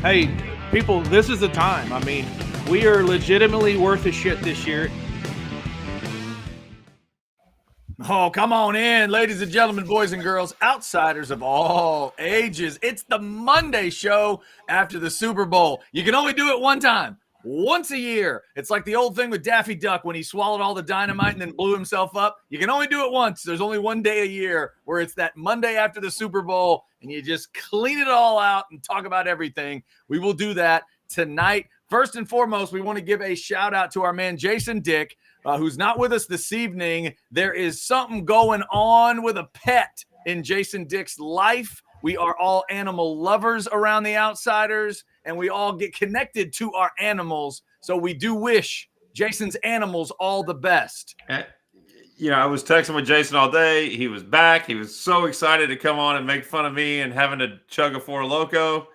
Hey, people, this is the time. I mean, we are legitimately worth a shit this year. Oh, come on in, ladies and gentlemen, boys and girls, outsiders of all ages. It's the Monday show after the Super Bowl. You can only do it one time, once a year. It's like the old thing with Daffy Duck when he swallowed all the dynamite and then blew himself up. You can only do it once. There's only one day a year where it's that Monday after the Super Bowl, and you just clean it all out and talk about everything. We will do that tonight. First and foremost, we want to give a shout out to our man, Jason Dick, who's not with us this evening. There is something going on with a pet in Jason Dick's life. We are all animal lovers around the Outsiders, and we all get connected to our animals. So we do wish Jason's animals all the best. I was texting with Jason all day. He was back. He was so excited to come on and make fun of me and having to chug a Four Loko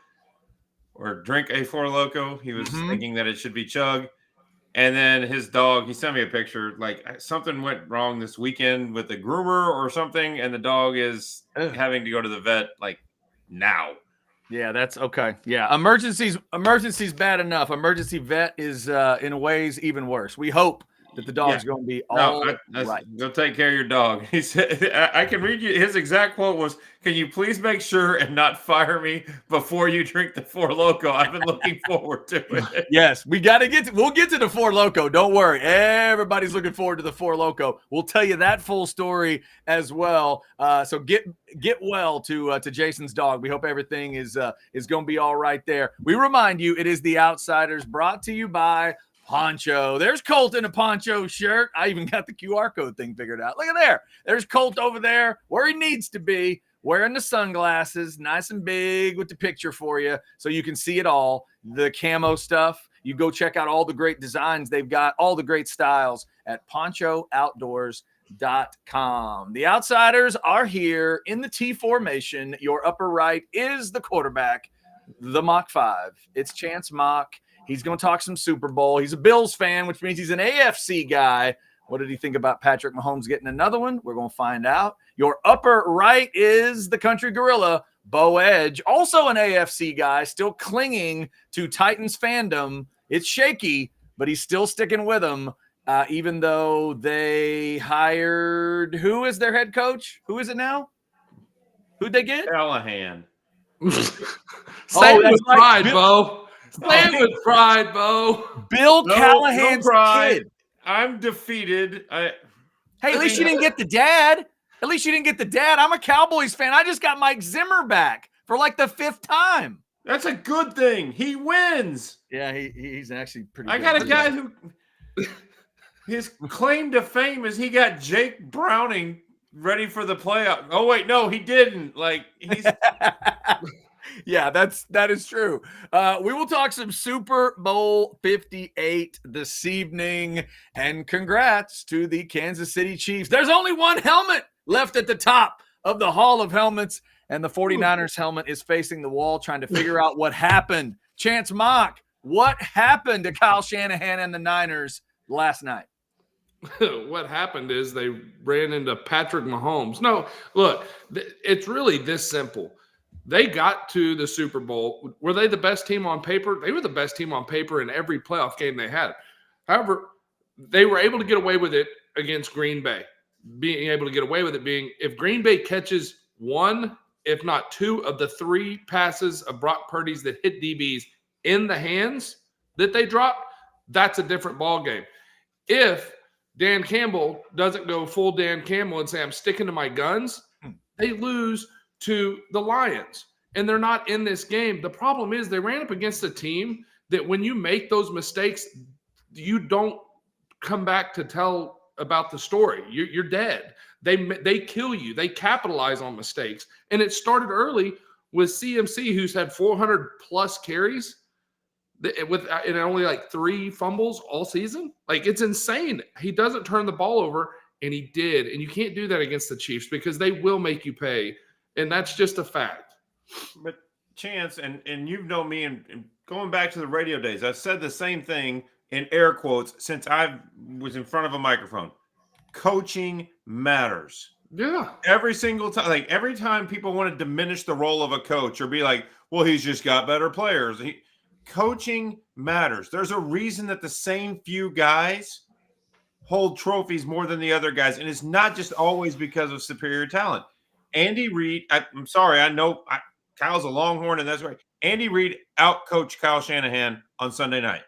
or drink a Four Loko. He was thinking that it should be chug. And then his dog, he sent me a picture, like something went wrong this weekend with the groomer or something, and the dog is having to go to the vet like now. Yeah, that's okay. Yeah, emergency's bad enough. Emergency vet is in ways even worse. We hope that the dog's going to be all right. Go take care of your dog. He said, I can read you. His exact quote was, "Can you please make sure and not fire me before you drink the Four Loko? I've been looking forward to it." Yes, we'll get to the Four Loko. Don't worry. Everybody's looking forward to the Four Loko. We'll tell you that full story as well. So get well to Jason's dog. We hope everything is going to be all right there. We remind you, it is the Outsiders, brought to you by Poncho. There's Colt in a Poncho shirt. I even got the QR code thing figured out. Look at there. There's Colt over there where he needs to be, wearing the sunglasses, nice and big with the picture for you so you can see it all. The camo stuff. You go check out all the great designs they've got, all the great styles at ponchooutdoors.com. The Outsiders are here in the T formation. Your upper right is the quarterback, the Mach 5. It's Chance Mach. He's going to talk some Super Bowl. He's a Bills fan, which means he's an AFC guy. What did he think about Patrick Mahomes getting another one? We're going to find out. Your upper right is the country gorilla, Bo Edge, also an AFC guy, still clinging to Titans fandom. It's shaky, but he's still sticking with them, even though they hired – who is their head coach? Who is it now? Who'd they get? Callahan. Say it with pride, Bo. Say it with pride, Bo. Bill Callahan's kid. I'm defeated. At least you didn't get the dad. I'm a Cowboys fan. I just got Mike Zimmer back for like the 5th time. That's a good thing. He wins. Yeah, he's actually pretty good. I got a guy who his claim to fame is he got Jake Browning ready for the playoff. Oh, wait, no, he didn't. Like, he's yeah, that is true. We will talk some Super Bowl 58 this evening, and congrats to the Kansas City Chiefs. There's only one helmet left at the top of the Hall of Helmets, and the 49ers helmet is facing the wall trying to figure out what happened. Chance Mock, what happened to Kyle Shanahan and the Niners last night? What happened is they ran into Patrick Mahomes. No, look, it's really this simple. They got to the Super Bowl. Were they the best team on paper? They were the best team on paper in every playoff game they had. However, they were able to get away with it against Green Bay. Being able to get away with it being if Green Bay catches one, if not two of the 3 passes of Brock Purdy's that hit DBs in the hands that they dropped, that's a different ball game. If Dan Campbell doesn't go full Dan Campbell and say, I'm sticking to my guns, they lose to the Lions, and they're not in this game. The problem is they ran up against a team that when you make those mistakes, you don't come back to tell about the story. You're dead. They kill you. They capitalize on mistakes. And it started early with CMC, who's had 400-plus carries with and only like 3 fumbles all season. Like, it's insane. He doesn't turn the ball over, and he did. And you can't do that against the Chiefs because they will make you pay. And that's just a fact. But Chance, and you've known me, and going back to the radio days, I've said the same thing in air quotes since I was in front of a microphone. Coaching matters. Yeah. Every single time, like every time people want to diminish the role of a coach or be like, well, he's just got better players. Coaching matters. There's a reason that the same few guys hold trophies more than the other guys, and it's not just always because of superior talent. Andy Reid, I'm sorry, I know Kyle's a Longhorn, and that's right. Andy Reid outcoached Kyle Shanahan on Sunday night.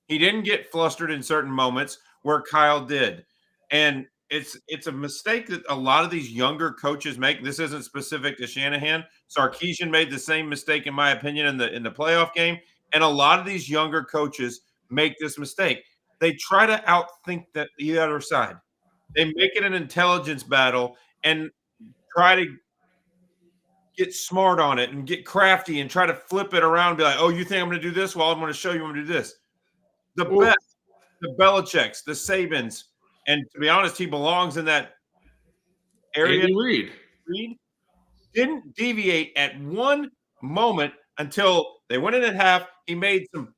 He didn't get flustered in certain moments where Kyle did. And it's a mistake that a lot of these younger coaches make. This isn't specific to Shanahan. Sarkisian made the same mistake, in my opinion, in the playoff game. And a lot of these younger coaches make this mistake. They try to outthink the other side. They make it an intelligence battle and try to get smart on it and get crafty and try to flip it around and be like, oh, you think I'm going to do this? Well, I'm going to show you I'm going to do this. The best, the Belichicks, the Sabins, and to be honest, he belongs in that area. Andy Reid didn't deviate at one moment until they went in at half. He made some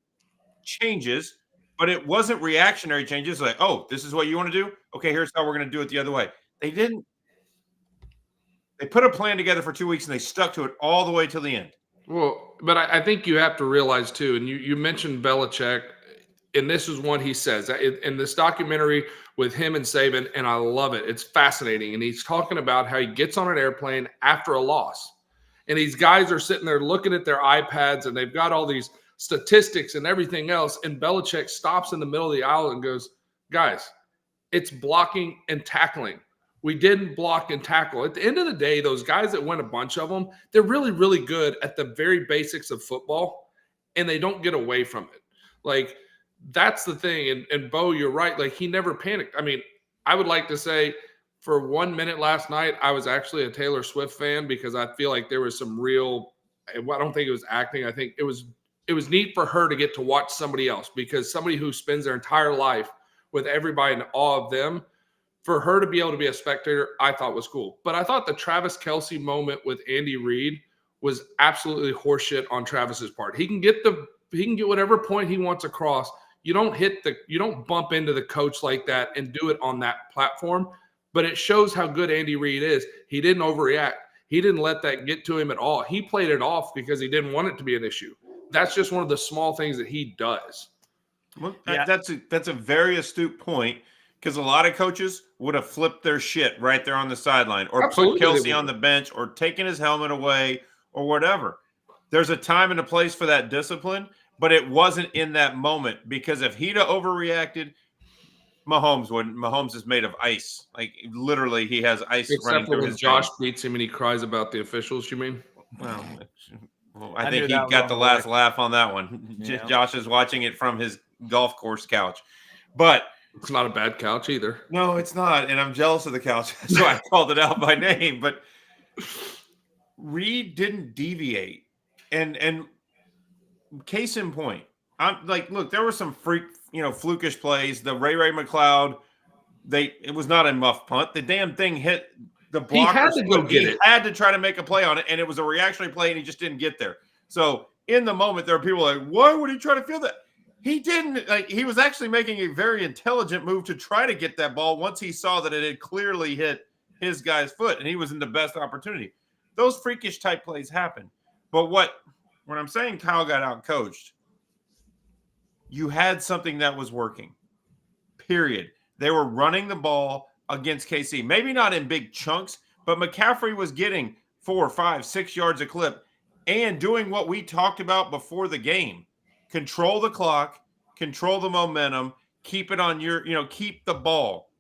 changes, but it wasn't reactionary changes like, oh, this is what you want to do? Okay, here's how we're going to do it the other way. They didn't. They put a plan together for 2 weeks, and they stuck to it all the way till the end. Well, but I think you have to realize, too, and you mentioned Belichick, and this is what he says in this documentary with him and Saban, and I love it. It's fascinating. And he's talking about how he gets on an airplane after a loss. And these guys are sitting there looking at their iPads, and they've got all these statistics and everything else. And Belichick stops in the middle of the aisle and goes, guys, it's blocking and tackling. We didn't block and tackle. At the end of the day, those guys that win a bunch of them, they're really, really good at the very basics of football, and they don't get away from it. Like, that's the thing. And Bo, you're right. Like, he never panicked. I mean, I would like to say for 1 minute last night, I was actually a Taylor Swift fan because I feel like there was some real – I don't think it was acting. I think it was neat for her to get to watch somebody else, because somebody who spends their entire life with everybody in awe of them, for her to be able to be a spectator, I thought was cool. But I thought the Travis Kelce moment with Andy Reid was absolutely horseshit on Travis's part. He can get whatever point he wants across. You don't bump into the coach like that and do it on that platform. But it shows how good Andy Reid is. He didn't overreact. He didn't let that get to him at all. He played it off because he didn't want it to be an issue. That's just one of the small things that he does. Well, that's a very astute point, because a lot of coaches would have flipped their shit right there on the sideline, or Absolutely, put Kelce on the bench, or taken his helmet away, or whatever. There's a time and a place for that discipline, but it wasn't in that moment, because if he'd have overreacted, Mahomes wouldn't. Mahomes is made of ice. Like, literally, he has ice running Except for through when his Josh veins. beats him and he cries about the officials, you mean? Well, I think he that got was the on last the laugh on that one. Yeah. Josh is watching it from his golf course couch. But It's not a bad couch either. no, it's not. And I'm jealous of the couch. So I called it out by name. But Reed didn't deviate. And case in point, I'm like, look, there were some flukish plays. The Ray McLeod, it was not a muff punt. The damn thing hit the blocker. He had to go get it. He had to try to make a play on it, and it was a reactionary play, and he just didn't get there. So in the moment, there are people like, why would he try to field that? He didn't. Like, he was actually making a very intelligent move to try to get that ball once he saw that it had clearly hit his guy's foot, and he was in the best opportunity. Those freakish type plays happen. But when I'm saying Kyle got out-coached, you had something that was working, period. They were running the ball against KC. Maybe not in big chunks, but McCaffrey was getting 4, 5, 6 yards a clip and doing what we talked about before the game. Control the clock, control the momentum, keep it on keep the ball.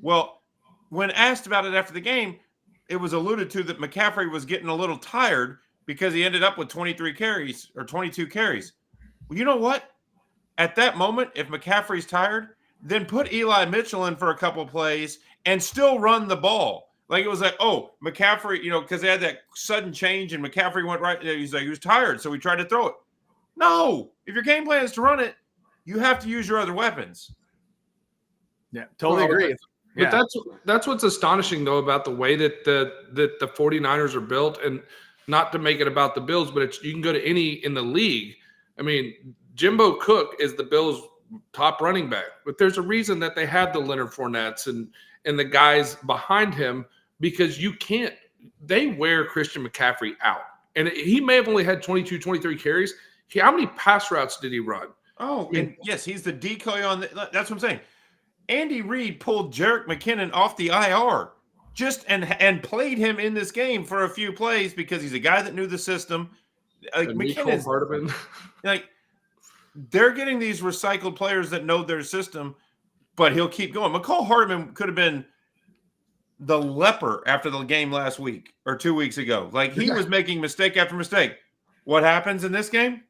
Well, when asked about it after the game, it was alluded to that McCaffrey was getting a little tired because he ended up with 23 carries or 22 carries. Well, you know what? At that moment, if McCaffrey's tired, then put Eli Mitchell in for a couple plays and still run the ball. Like, it was like, oh, McCaffrey, because they had that sudden change and McCaffrey went right. He's like, he was tired, so we tried to throw it. No, if your game plan is to run it, you have to use your other weapons. Yeah, totally agree. But that's what's astonishing, though, about the way that the 49ers are built, and not to make it about the Bills, but you can go to any in the league. I mean, Jimbo Cook is the Bills' top running back, but there's a reason that they have the Leonard Fournettes and the guys behind him, because they wear Christian McCaffrey out. And he may have only had 22, 23 carries. How many pass routes did he run? Oh, and yes, he's the decoy on that's what I'm saying. Andy Reid pulled Jerick McKinnon off the IR and played him in this game for a few plays because he's a guy that knew the system. McKinnon's like they're getting these recycled players that know their system, but he'll keep going. McCall Hardman could have been the leper after the game last week or 2 weeks ago. Like he was making mistake after mistake. What happens in this game?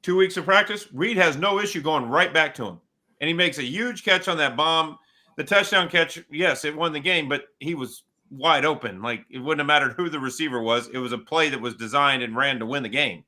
2 weeks of practice, Reed has no issue going right back to him. And he makes a huge catch on that bomb. The touchdown catch, yes, it won the game, but he was wide open. Like it wouldn't have mattered who the receiver was. It was a play that was designed and ran to win the game.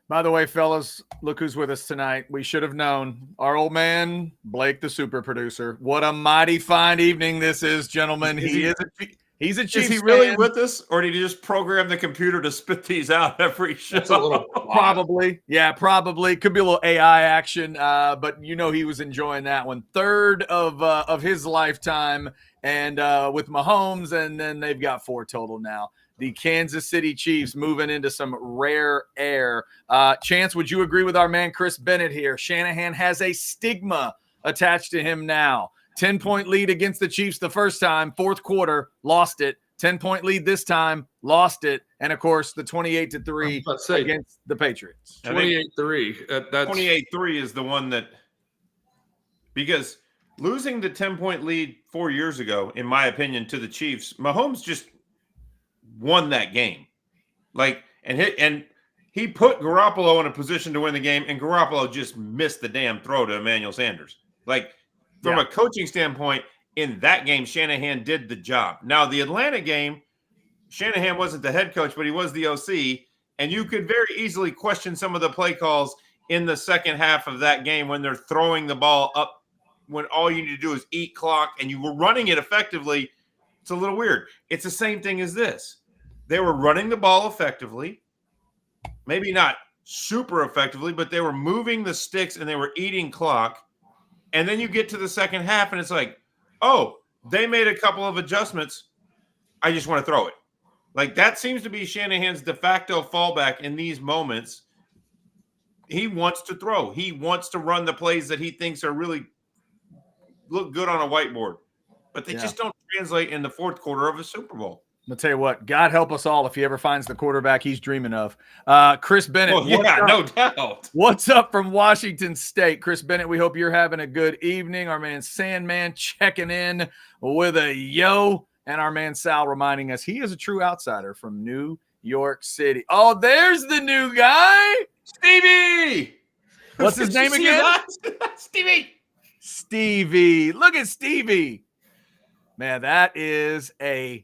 By the way, fellas, look who's with us tonight. We should have known. Our old man, Blake, the super producer. What a mighty fine evening this is, gentlemen. He's a Chiefs Is he really fan. with us, or did he just program the computer to spit these out every show? That's a little Probably. Yeah, probably. Could be a little AI action, but he was enjoying that one. Third of his lifetime, and with Mahomes, and then they've got 4 total now. The Kansas City Chiefs moving into some rare air. Chance, would you agree with our man Chris Bennett here? Shanahan has a stigma attached to him now. 10-point lead against the Chiefs the first time, fourth quarter, lost it. 10-point lead this time, lost it. And, of course, the 28-3 against the Patriots. 28-3. That's 28-3 is the one that – because losing the 10-point lead 4 years ago, in my opinion, to the Chiefs, Mahomes just won that game. And he put Garoppolo in a position to win the game, and Garoppolo just missed the damn throw to Emmanuel Sanders. From a coaching standpoint, in that game, Shanahan did the job. Now, the Atlanta game, Shanahan wasn't the head coach, but he was the OC, and you could very easily question some of the play calls in the second half of that game when they're throwing the ball up when all you need to do is eat clock, and you were running it effectively. It's a little weird. It's the same thing as this. They were running the ball effectively, maybe not super effectively, but they were moving the sticks and they were eating clock. And then you get to the second half, and it's like, oh, they made a couple of adjustments. I just want to throw it. That seems to be Shanahan's de facto fallback in these moments. He wants to throw. He wants to run the plays that he thinks are really look good on a whiteboard. But they just don't translate in the fourth quarter of a Super Bowl. I'll tell you what, God help us all if he ever finds the quarterback he's dreaming of. Chris Bennett. No doubt. What's up from Washington State? Chris Bennett, we hope you're having a good evening. Our man Sandman checking in with a yo. And our man Sal reminding us he is a true outsider from New York City. Oh, there's the new guy. Stevie. What's his name again? Stevie. Look at Stevie. Man, that is a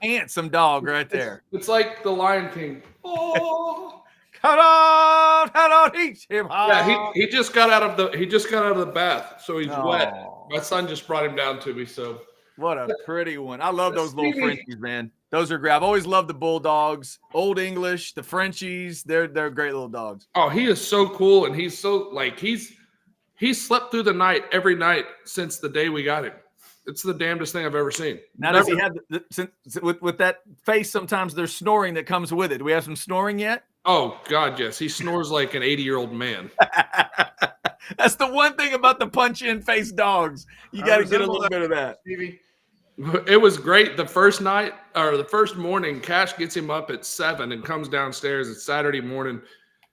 handsome dog right there. It's like the Lion King. Oh, Cut on, each him. Yeah, he just got out of the bath, so he's wet. My son just brought him down to me. So what a pretty one! I love those little Frenchies, man. Those are great. I've always loved the Bulldogs, Old English, the Frenchies. They're great little dogs. Oh, he is so cool, and he's so he's slept through the night every night since the day we got him. It's the damnedest thing I've ever seen. Now, does he have with that face? Sometimes there's snoring that comes with it. Do we have some snoring yet? Oh God, yes. He snores like an 80-year-old man. That's the one thing about the punch-in face dogs. You got to get a little bit of that. Stevie. It was great. The first night or the first morning, Cash gets him up at 7 and comes downstairs. It's Saturday morning,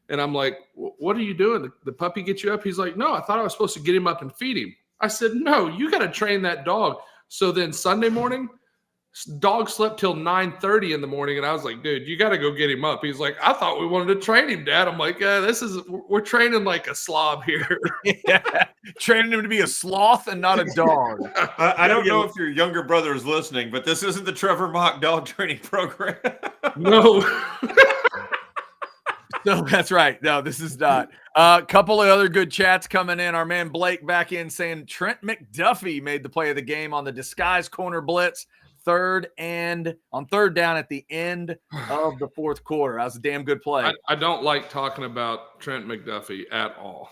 and I'm like, "What are you doing? The puppy get you up?" He's like, "No, I thought I was supposed to get him up and feed him." I said, "No, you got to train that dog." So then Sunday morning, dog slept till 9:30 in the morning, and I was like, "Dude, you got to go get him up." He's like, "I thought we wanted to train him, Dad." I'm like, we're training like a slob here." Training him to be a sloth and not a dog. I don't know if your younger brother is listening, but this isn't the Trevor Mock dog training program. No. No, that's right. No, this is not. A couple of other good chats coming in. Our man Blake back in saying Trent McDuffie made the play of the game on the disguise corner blitz. Third down at the end of the fourth quarter. That was a damn good play. I don't like talking about Trent McDuffie at all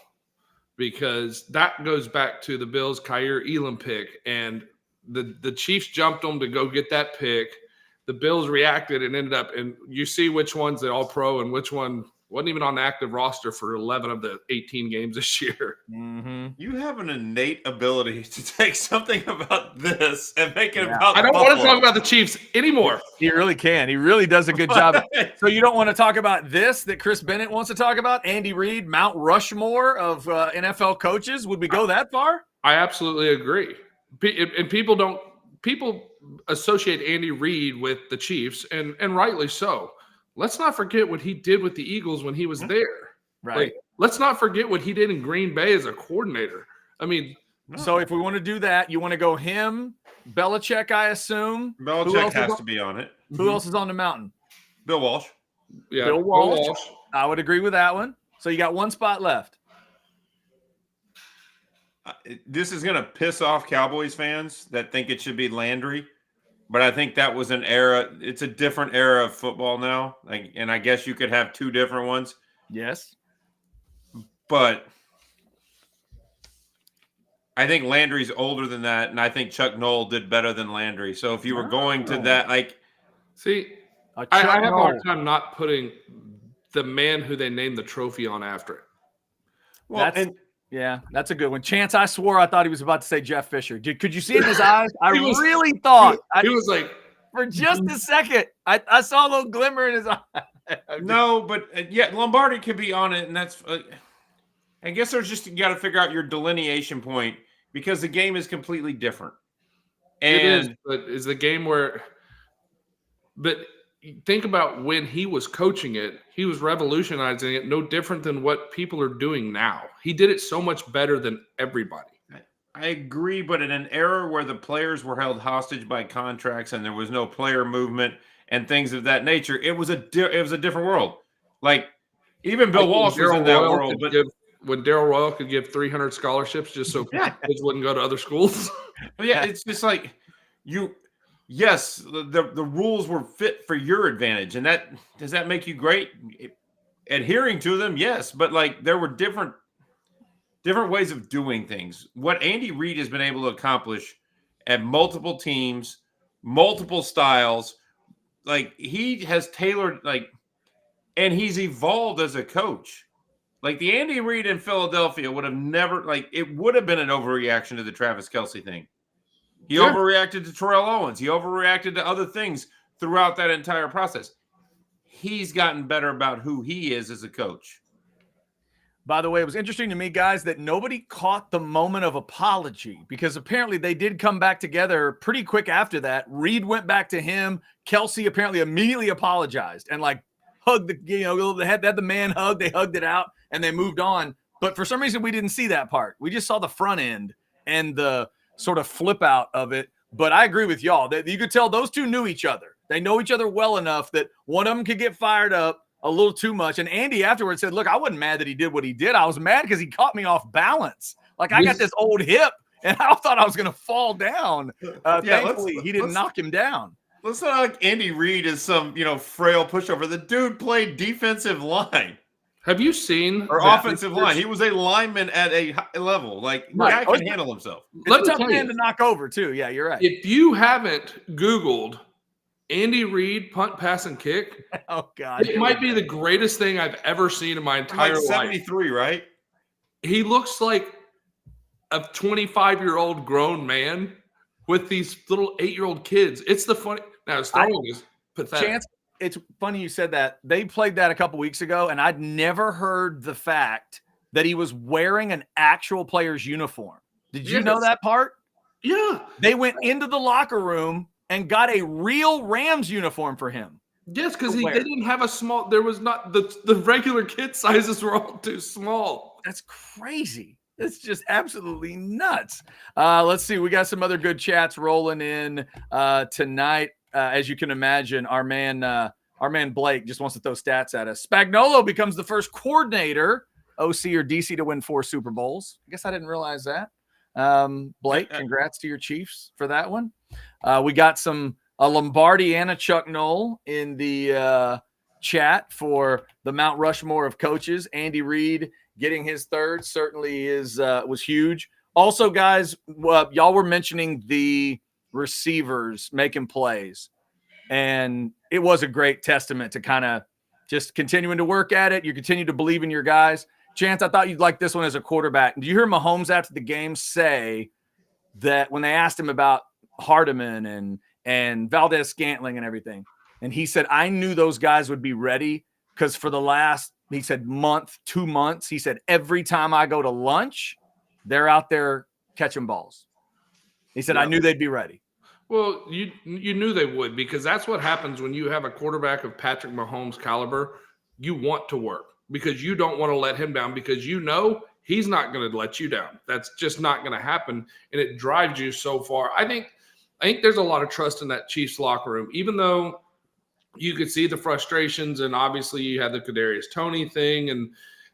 because that goes back to the Bills' Kyer Elam pick, and the Chiefs jumped him to go get that pick. the Bills reacted and ended up, and you see which one's the all pro and which one wasn't even on the active roster for 11 of the 18 games this year. Mm-hmm. You have an innate ability to take something about this and make it about I don't Buffalo. want to talk about the Chiefs anymore. He really can. He really does a good job. So you don't want to talk about this that Chris Bennett wants to talk about? Andy Reid, Mount Rushmore of NFL coaches? Would we go that far? I absolutely agree. And people associate Andy Reid with the Chiefs, and rightly so. Let's not forget what he did with the Eagles when he was there. Right. Like, let's not forget what he did in Green Bay as a coordinator. I mean, so if we want to do that, you want to go him, Belichick, I assume. Belichick has to be on it. Who else is on the mountain? Bill Walsh. Yeah, Bill Walsh. I would agree with that one. So you got one spot left. This is going to piss off Cowboys fans that think it should be Landry, but I think that was an era. It's a different era of football now, and I guess you could have two different ones. Yes, but I think Landry's older than that, and I think Chuck Noll did better than Landry. So if you were going to that, see, I have a hard time not putting the man who they named the trophy on after it. Well, yeah, that's a good one. Chance, I swore I thought he was about to say Jeff Fisher. Could you see in his eyes? I really thought. He was like, for just a second, I saw a little glimmer in his eye. No, but Lombardi could be on it, and that's. I guess there's just you got to figure out your delineation point because the game is completely different. And it is, but is the game where. But think about when he was coaching it, he was revolutionizing it, no different than what people are doing now. He did it so much better than everybody. I agree, but in an era where the players were held hostage by contracts and there was no player movement and things of that nature, it was a different world. Like even Bill Walsh was in that world, but when Darryl Royal could give 300 scholarships just so kids wouldn't go to other schools. Yeah, it's just like yes, the rules were fit for your advantage, and that does that make you great? Adhering to them, yes, but like there were different ways of doing things. What Andy Reid has been able to accomplish at multiple teams, multiple styles, like he has tailored and he's evolved as a coach. Like the Andy Reid in Philadelphia would have never it would have been an overreaction to the Travis Kelce thing. He overreacted to Terrell Owens. He overreacted to other things throughout that entire process. He's gotten better about who he is as a coach. By the way, it was interesting to me, guys, that nobody caught the moment of apology because apparently they did come back together pretty quick after that. Reid went back to him. Kelce apparently immediately apologized and hugged they had the man hug. They hugged it out and they moved on. But for some reason, we didn't see that part. We just saw the front end and the sort of flip out of it. But I agree with y'all that you could tell those two knew each other. They know each other well enough that one of them could get fired up a little too much. And Andy afterwards said, look, I wasn't mad that he did what he did. I was mad because he caught me off balance. I got this old hip and I thought I was going to fall down. Thankfully, he didn't knock him down. Let's not like Andy Reid is some, frail pushover. The dude played defensive line. Have you seen or offensive line? He was a lineman at a high level. The guy can handle himself. It's a tough man to knock over too. Yeah, you're right. If you haven't Googled Andy Reid punt, pass, and kick, oh God, it might be the greatest thing I've ever seen in my entire life. 73, right? He looks like a 25-year-old grown man with these little 8-year-old kids. It's the funny. Now his throwing is pathetic. Chance, it's funny you said that. They played that a couple weeks ago, and I'd never heard the fact that he was wearing an actual player's uniform. Did you know that part? Yeah. They went into the locker room and got a real Rams uniform for him. Yes, because they didn't have a small – there was not – the regular kid sizes were all too small. That's crazy. It's just absolutely nuts. Let's see. We got some other good chats rolling in tonight. As you can imagine, our man Blake just wants to throw stats at us. Spagnuolo becomes the first coordinator, OC or DC, to win 4 Super Bowls. I guess I didn't realize that. Blake, congrats to your Chiefs for that one. We got a Lombardi and a Chuck Noll in the chat for the Mount Rushmore of coaches. Andy Reid getting his third certainly was huge. Also, guys, y'all were mentioning the receivers making plays. And it was a great testament to kind of just continuing to work at it. You continue to believe in your guys. Chance, I thought you'd like this one as a quarterback. Do you hear Mahomes after the game say that when they asked him about Hardeman and Valdez-Scantling and everything, and he said, I knew those guys would be ready because for the last, he said, month, 2 months, he said, every time I go to lunch, they're out there catching balls. He said, I knew they'd be ready. Well, you knew they would, because that's what happens when you have a quarterback of Patrick Mahomes' caliber. You want to work because you don't want to let him down, because you know he's not going to let you down. That's just not going to happen, and it drives you so far. I think there's a lot of trust in that Chiefs locker room, even though you could see the frustrations, and obviously you had the Kadarius Toney thing,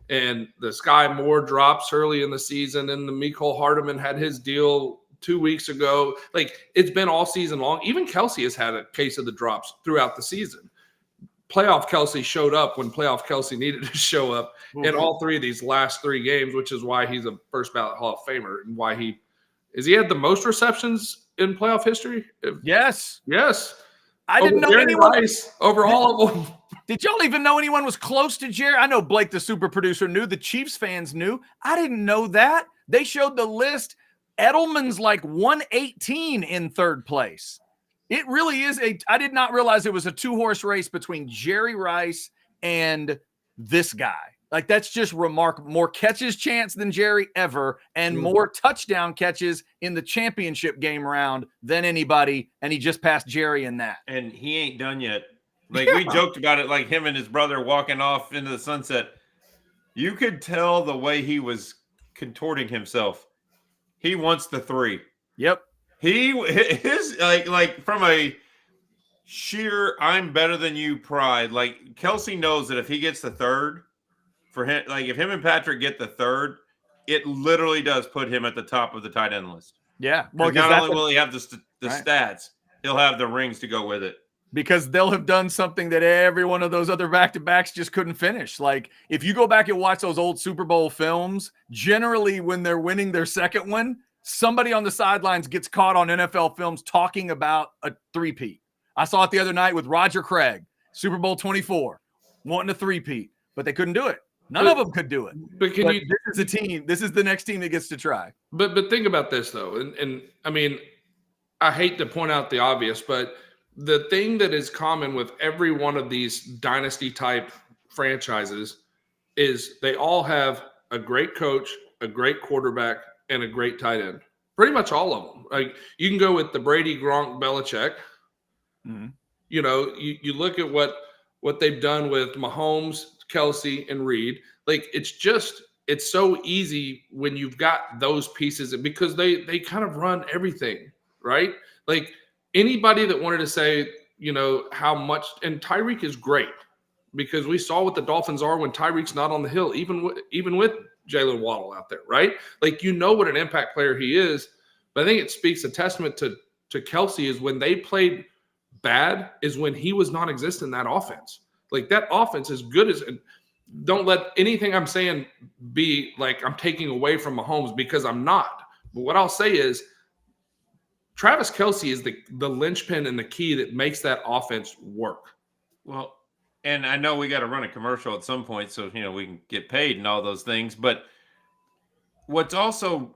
and the Sky Moore drops early in the season, and the Mecole Hardman had his deal 2 weeks ago. Like, it's been all season long. Even Kelsey has had a case of the drops throughout the season. Playoff Kelsey showed up when playoff Kelsey needed to show up in all three of these last 3 games, which is why he's a first ballot Hall of Famer, and why he had the most receptions in playoff history. Yes. I Over didn't know Jerry anyone Rice, over all of them. Did y'all even know anyone was close to Jerry? I know Blake, the super producer, knew. The Chiefs fans knew. I didn't know that. They showed the list. Edelman's like 118 in third place. It really is I did not realize it was a 2-horse race between Jerry Rice and this guy. Like, that's just remarkable. More catches chance than Jerry ever, and more touchdown catches in the championship game round than anybody, and he just passed Jerry in that. And he ain't done yet. Like, we joked about it, like him and his brother walking off into the sunset. You could tell the way he was contorting himself. He wants the 3. Yep. His like from a sheer I'm better than you pride. Like, Kelsey knows that if he gets the 3rd, for him, like if him and Patrick get the 3rd, it literally does put him at the top of the tight end list. Yeah. Well, not only will he have the stats, he'll have the rings to go with it. Because they'll have done something that every one of those other back-to-backs just couldn't finish. Like, if you go back and watch those old Super Bowl films, generally when they're winning their second one, somebody on the sidelines gets caught on NFL films talking about a three-peat. I saw it the other night with Roger Craig, Super Bowl 24, wanting a three-peat, but they couldn't do it. None of them could do it. But this is a team. This is the next team that gets to try. But think about this, though. And I mean, I hate to point out the obvious, but the thing that is common with every one of these dynasty type franchises is they all have a great coach, a great quarterback, and a great tight end. Pretty much all of them. Like, you can go with the Brady, Gronk, Belichick. Mm-hmm. You know, you look at what they've done with Mahomes, Kelsey, and Reed. Like, it's so easy when you've got those pieces, because they kind of run everything, right? Like, anybody that wanted to say, you know, how much, and Tyreek is great, because we saw what the Dolphins are when Tyreek's not on the hill, even with Jalen Waddle out there, right? Like, you know what an impact player he is. But I think it speaks a testament to Kelsey is when they played bad is when he was non-existent in that offense. Like, that offense is good as – don't let anything I'm saying be like I'm taking away from Mahomes, because I'm not. But what I'll say is Travis Kelce is the linchpin and the key that makes that offense work. Well, and I know we got to run a commercial at some point, so, you know, we can get paid and all those things. But what's also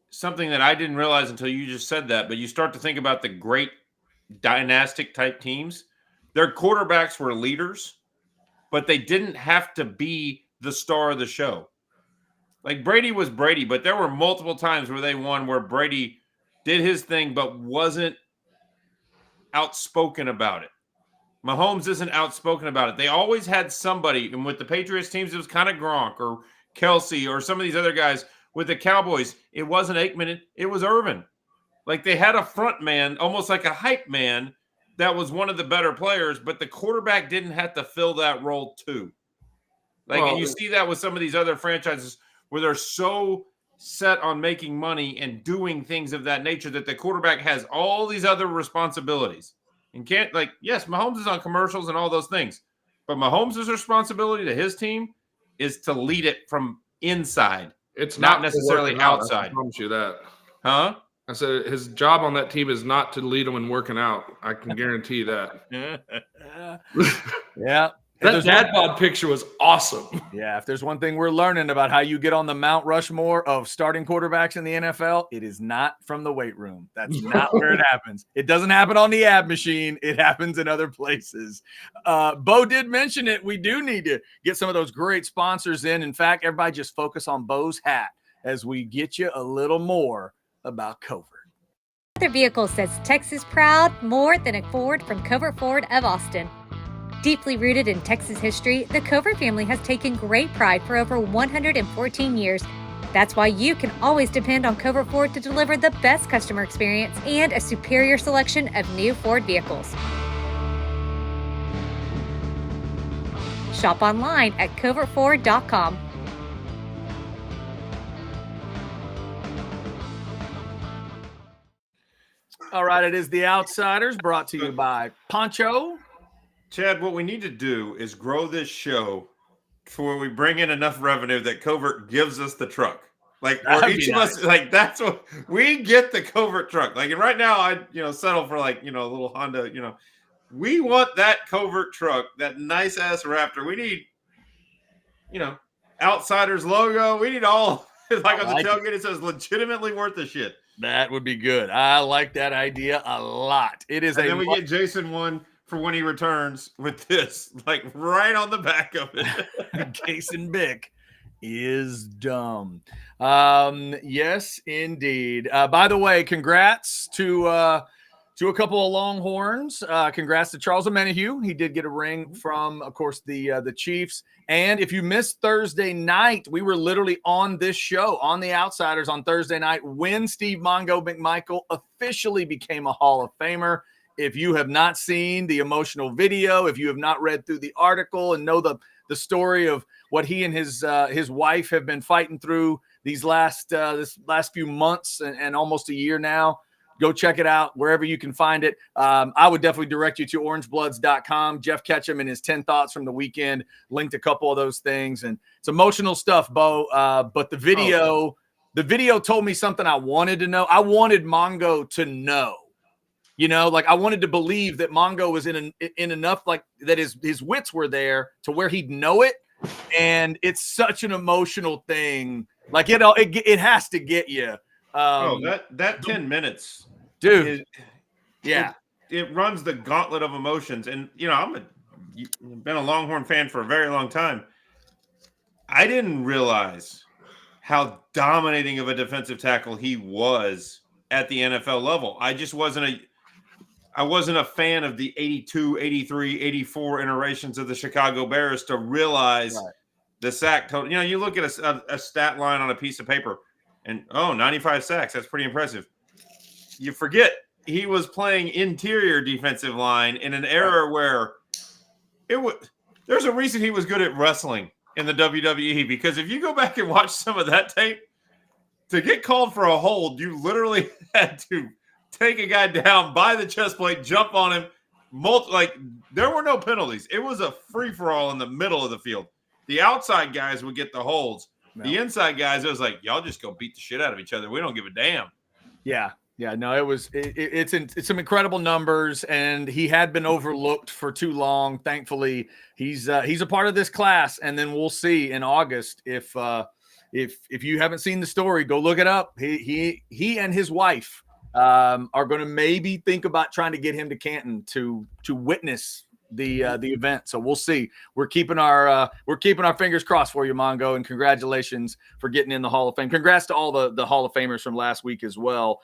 something that I didn't realize until you just said that, but you start to think about the great dynastic type teams. Their quarterbacks were leaders, but they didn't have to be the star of the show. Like, Brady was Brady, but there were multiple times where they won where Brady did his thing but wasn't outspoken about it. Mahomes isn't outspoken about it. They always had somebody, and with the Patriots teams, it was kind of Gronk or Kelsey or some of these other guys. With the Cowboys, it wasn't Aikman, it was Irvin. Like, they had a front man, almost like a hype man, that was one of the better players, but the quarterback didn't have to fill that role too. Like, and you see that with some of these other franchises where they're so set on making money and doing things of that nature that the quarterback has all these other responsibilities. And can't, like, yes, Mahomes is on commercials and all those things, but Mahomes' responsibility to his team is to lead it from inside. It's not necessarily outside. I promise you that. Huh? I said his job on that team is not to lead them in working out. I can guarantee that. Yeah. That dad bod picture was awesome. Yeah, if there's one thing we're learning about how you get on the Mount Rushmore of starting quarterbacks in the NFL, it is not from the weight room. That's not where it happens. It doesn't happen on the ab machine. It happens in other places. Bo did mention it. We do need to get some of those great sponsors in. In fact, everybody just focus on Bo's hat as we get you a little more about Covert. Other vehicle says Texas proud more than a Ford from Covert Ford of Austin. Deeply rooted in Texas history, the Covert family has taken great pride for over 114 years. That's why you can always depend on Covert Ford to deliver the best customer experience and a superior selection of new Ford vehicles. Shop online at covertford.com. All right, it is The Outsiders, brought to you by Poncho. Chad, what we need to do is grow this show to where we bring in enough revenue that Covert gives us the truck. Like, or each of us, like, that's what we get, the Covert truck. Like, and right now, I, settle for like, a little Honda, we want that Covert truck, that nice ass Raptor. We need, Outsiders logo. We need all, like on the tailgate, it says legitimately worth the shit. That would be good. I like that idea a lot. It is, and then we get Jason one for when he returns with this, like right on the back of it. Jason Bick is dumb. Yes, indeed. By the way, congrats to a couple of Longhorns. Congrats to Charles Omenihu. He did get a ring from, of course, the Chiefs. And if you missed Thursday night, we were literally on this show, on The Outsiders on Thursday night, when Steve Mongo McMichael officially became a Hall of Famer. If you have not seen the emotional video, if you have not read through the article and know the story of what he and his wife have been fighting through these last few months and almost a year now, go check it out wherever you can find it. I would definitely direct you to orangebloods.com. Jeff Ketchum and his 10 thoughts from the weekend linked a couple of those things, and it's emotional stuff, Bo. But the video told me something I wanted to know. I wanted Mongo to know. I wanted to believe that Mongo was in enough, like that his wits were there to where he'd know it. And it's such an emotional thing. Like it has to get you. That 10 minutes, dude. It runs the gauntlet of emotions. And I've been a Longhorn fan for a very long time. I didn't realize how dominating of a defensive tackle he was at the NFL level. I wasn't a fan of the 82, 83, 84 iterations of the Chicago Bears to realize the sack total. You look at a stat line on a piece of paper and, 95 sacks. That's pretty impressive. You forget he was playing interior defensive line in an era where there's a reason he was good at wrestling in the WWE, because if you go back and watch some of that tape, to get called for a hold, you literally had to take a guy down by the chest plate, jump on him. There were no penalties. It was a free-for-all in the middle of the field. The outside guys would get the holds. No. The inside guys, it was like, y'all just go beat the shit out of each other. We don't give a damn. Yeah. No, it's some incredible numbers, and he had been overlooked for too long. Thankfully, he's a part of this class, and then we'll see in August if you haven't seen the story, go look it up. He and his wife are going to maybe think about trying to get him to Canton to witness the event. So we'll see. We're keeping our fingers crossed for you, Mongo, and congratulations for getting in the Hall of Fame. Congrats to all the Hall of Famers from last week as well.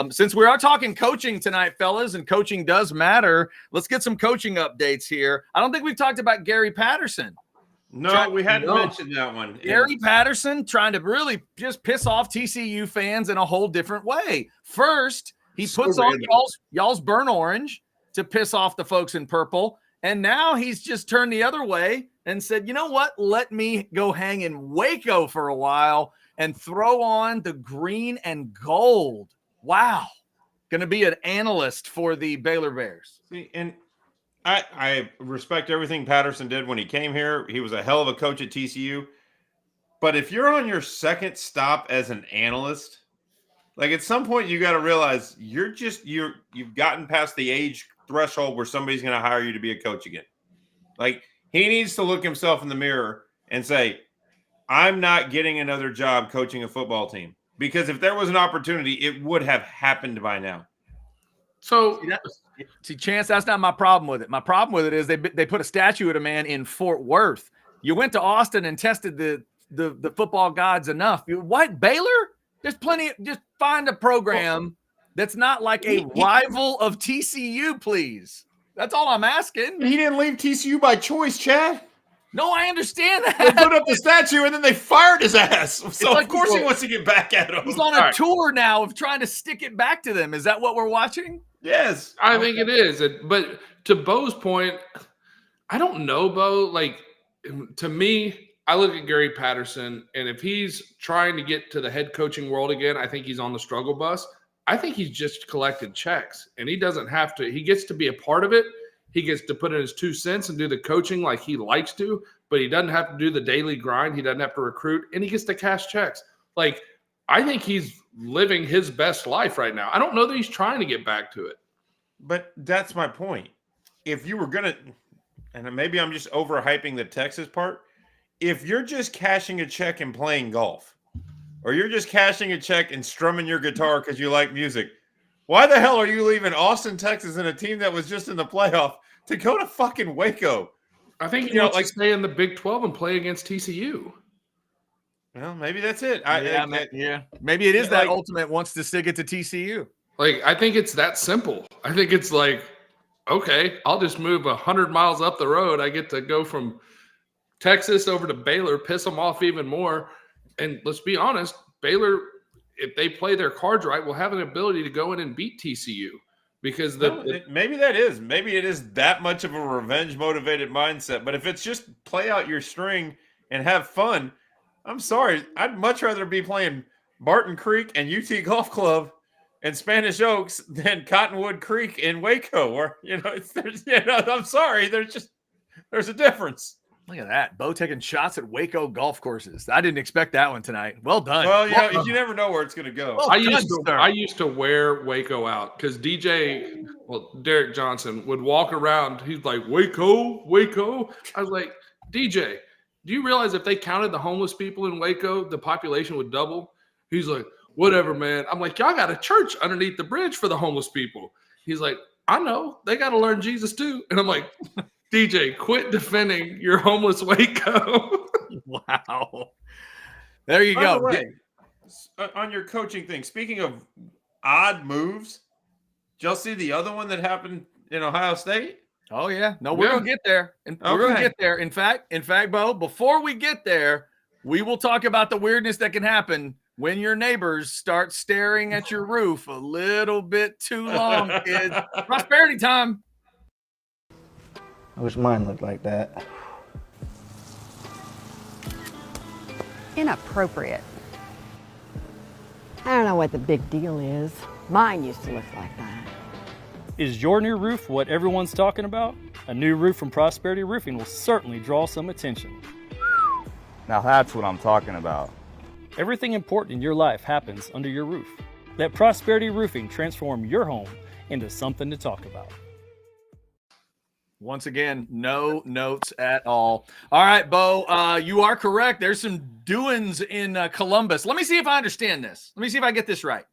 Since we are talking coaching tonight, fellas, and coaching does matter, let's get some coaching updates here. I don't think we've talked about Gary Patterson. No, we hadn't mentioned that one. Gary Patterson trying to really just piss off TCU fans in a whole different way. First, he puts on y'all's burnt orange to piss off the folks in purple. And now he's just turned the other way and said, you know what? Let me go hang in Waco for a while and throw on the green and gold. Wow. Going to be an analyst for the Baylor Bears. See, and I respect everything Patterson did when he came here. He was a hell of a coach at TCU. But if you're on your second stop as an analyst, Like at some point, you got to realize you've gotten past the age threshold where somebody's going to hire you to be a coach again. Like he needs to look himself in the mirror and say, I'm not getting another job coaching a football team, because if there was an opportunity, it would have happened by now. So see, Chance, that's not my problem with it. My problem with it is they put a statue of a man in Fort Worth. You went to Austin and tested the football gods enough. What, Baylor? There's plenty. Just find a program that's not like a rival of TCU, please. That's all I'm asking. He didn't leave TCU by choice, Chad. No, I understand that. They put up the statue and then they fired his ass. So like of course he wants to get back at him. He's on a tour now of trying to stick it back to them. Is that what we're watching? Yes. I think it is. But to Bo's point, I don't know, Bo. Like, to me, I look at Gary Patterson, and if he's trying to get to the head coaching world again, I think he's on the struggle bus. I think he's just collected checks, and he doesn't have to. He gets to be a part of it. He gets to put in his 2 cents and do the coaching like he likes to, but he doesn't have to do the daily grind. He doesn't have to recruit, and he gets to cash checks. Like, I think he's living his best life right now. I don't know that he's trying to get back to it. But that's my point. If you were going to, and maybe I'm just overhyping the Texas part, if you're just cashing a check and playing golf, or you're just cashing a check and strumming your guitar because you like music, why the hell are you leaving Austin, Texas, and a team that was just in the playoff to go to fucking Waco? I think he wants to stay in the Big 12 and play against TCU. Well, maybe that's it. Maybe it is that ultimate wants to stick it to TCU. Like, I think it's that simple. I think it's like, okay, I'll just move 100 miles up the road. I get to go from Texas over to Baylor, piss them off even more. And let's be honest, Baylor, if they play their cards right, will have an ability to go in and beat TCU. Because maybe it is that much of a revenge motivated mindset. But if it's just play out your string and have fun, I'm sorry, I'd much rather be playing Barton Creek and UT Golf Club and Spanish Oaks than Cottonwood Creek in Waco. Or I'm sorry, there's a difference. Look at that, Bo taking shots at Waco golf courses. I didn't expect that one tonight. Well done. Well, you never know where it's going to go. I used to wear Waco out because Derek Johnson would walk around. He's like, Waco. I was like, DJ, do you realize if they counted the homeless people in Waco, the population would double? He's like, whatever, man. I'm like, y'all got a church underneath the bridge for the homeless people. He's like, I know. They got to learn Jesus too. And I'm like, DJ, quit defending your homeless Waco. Wow. There you go. On your coaching thing, speaking of odd moves, did y'all see the other one that happened in Ohio State? Oh, yeah. No, we're going to get there. We're going to get there. In fact, Bo, before we get there, we will talk about the weirdness that can happen when your neighbors start staring at your roof a little bit too long, kids. Prosperity time. I wish mine looked like that. Inappropriate. I don't know what the big deal is. Mine used to look like that. Is your new roof what everyone's talking about? A new roof from Prosperity Roofing will certainly draw some attention. Now that's what I'm talking about. Everything important in your life happens under your roof. Let Prosperity Roofing transform your home into something to talk about. Once again, no notes at all. All right, Bo, you are correct. There's some doings in Columbus. Let me see if I understand this. Let me see if I get this right.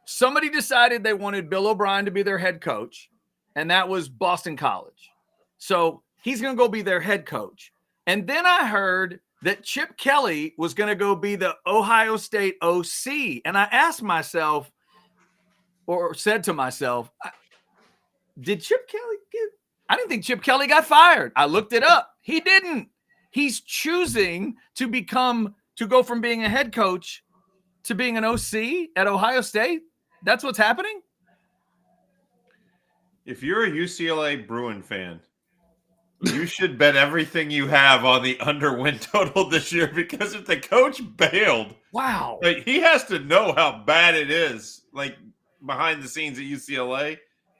Somebody decided they wanted Bill O'Brien to be their head coach, and that was Boston College. So he's going to go be their head coach. And then I heard that Chip Kelly was going to go be the Ohio State OC. And I asked myself, or said to myself, did Chip Kelly I didn't think Chip Kelly got fired. I looked it up. He didn't. He's choosing to go from being a head coach to being an OC at Ohio State. That's what's happening. If you're a UCLA Bruin fan, you should bet everything you have on the under win total this year, because if the coach bailed, wow, like, he has to know how bad it is, like behind the scenes at UCLA,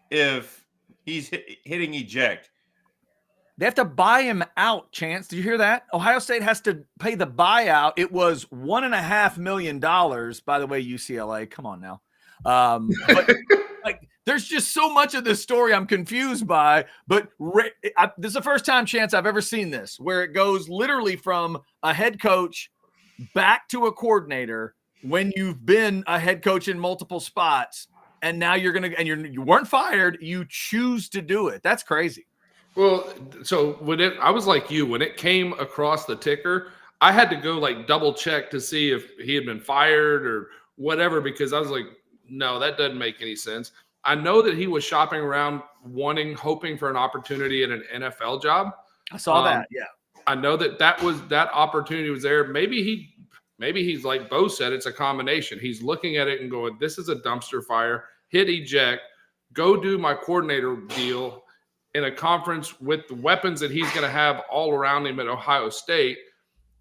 if he's hitting eject. They have to buy him out, Chance. Do you hear that? Ohio State has to pay the buyout. It was $1.5 million, by the way, UCLA. Come on now. But like, there's just so much of this story I'm confused by. But this is the first chance I've ever seen this, where it goes literally from a head coach back to a coordinator when you've been a head coach in multiple spots, and now you weren't fired, you choose to do it. That's crazy. Well, so I was like you, when it came across the ticker, I had to go like double check to see if he had been fired or whatever, because I was like, no, that doesn't make any sense. I know that he was shopping around, hoping for an opportunity at an NFL job. I saw that. Yeah. I know that opportunity was there. Maybe he's like Bo said, it's a combination. He's looking at it and going, this is a dumpster fire, hit eject, go do my coordinator deal in a conference with the weapons that he's going to have all around him at Ohio State,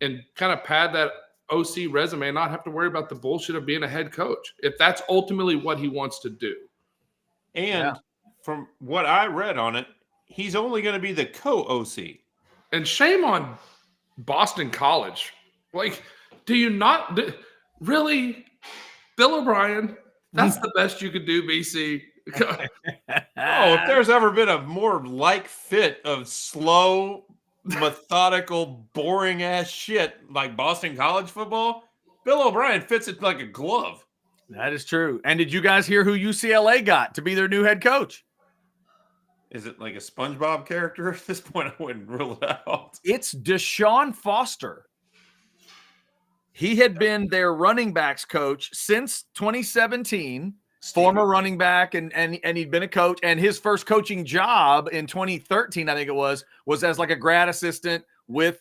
and kind of pad that OC resume and not have to worry about the bullshit of being a head coach, if that's ultimately what he wants to do. And from what I read on it, he's only going to be the co-OC. And shame on Boston College. Like, do you not really, Bill O'Brien? That's the best you could do, BC. If there's ever been a more like fit of slow, methodical, boring ass shit like Boston College football, Bill O'Brien fits it like a glove. That is true. And did you guys hear who UCLA got to be their new head coach? Is it like a SpongeBob character at this point? I wouldn't rule it out. It's Deshaun Foster. He had been their running backs coach since 2017, former running back, and he'd been a coach. And his first coaching job in 2013, I think it was as like a grad assistant with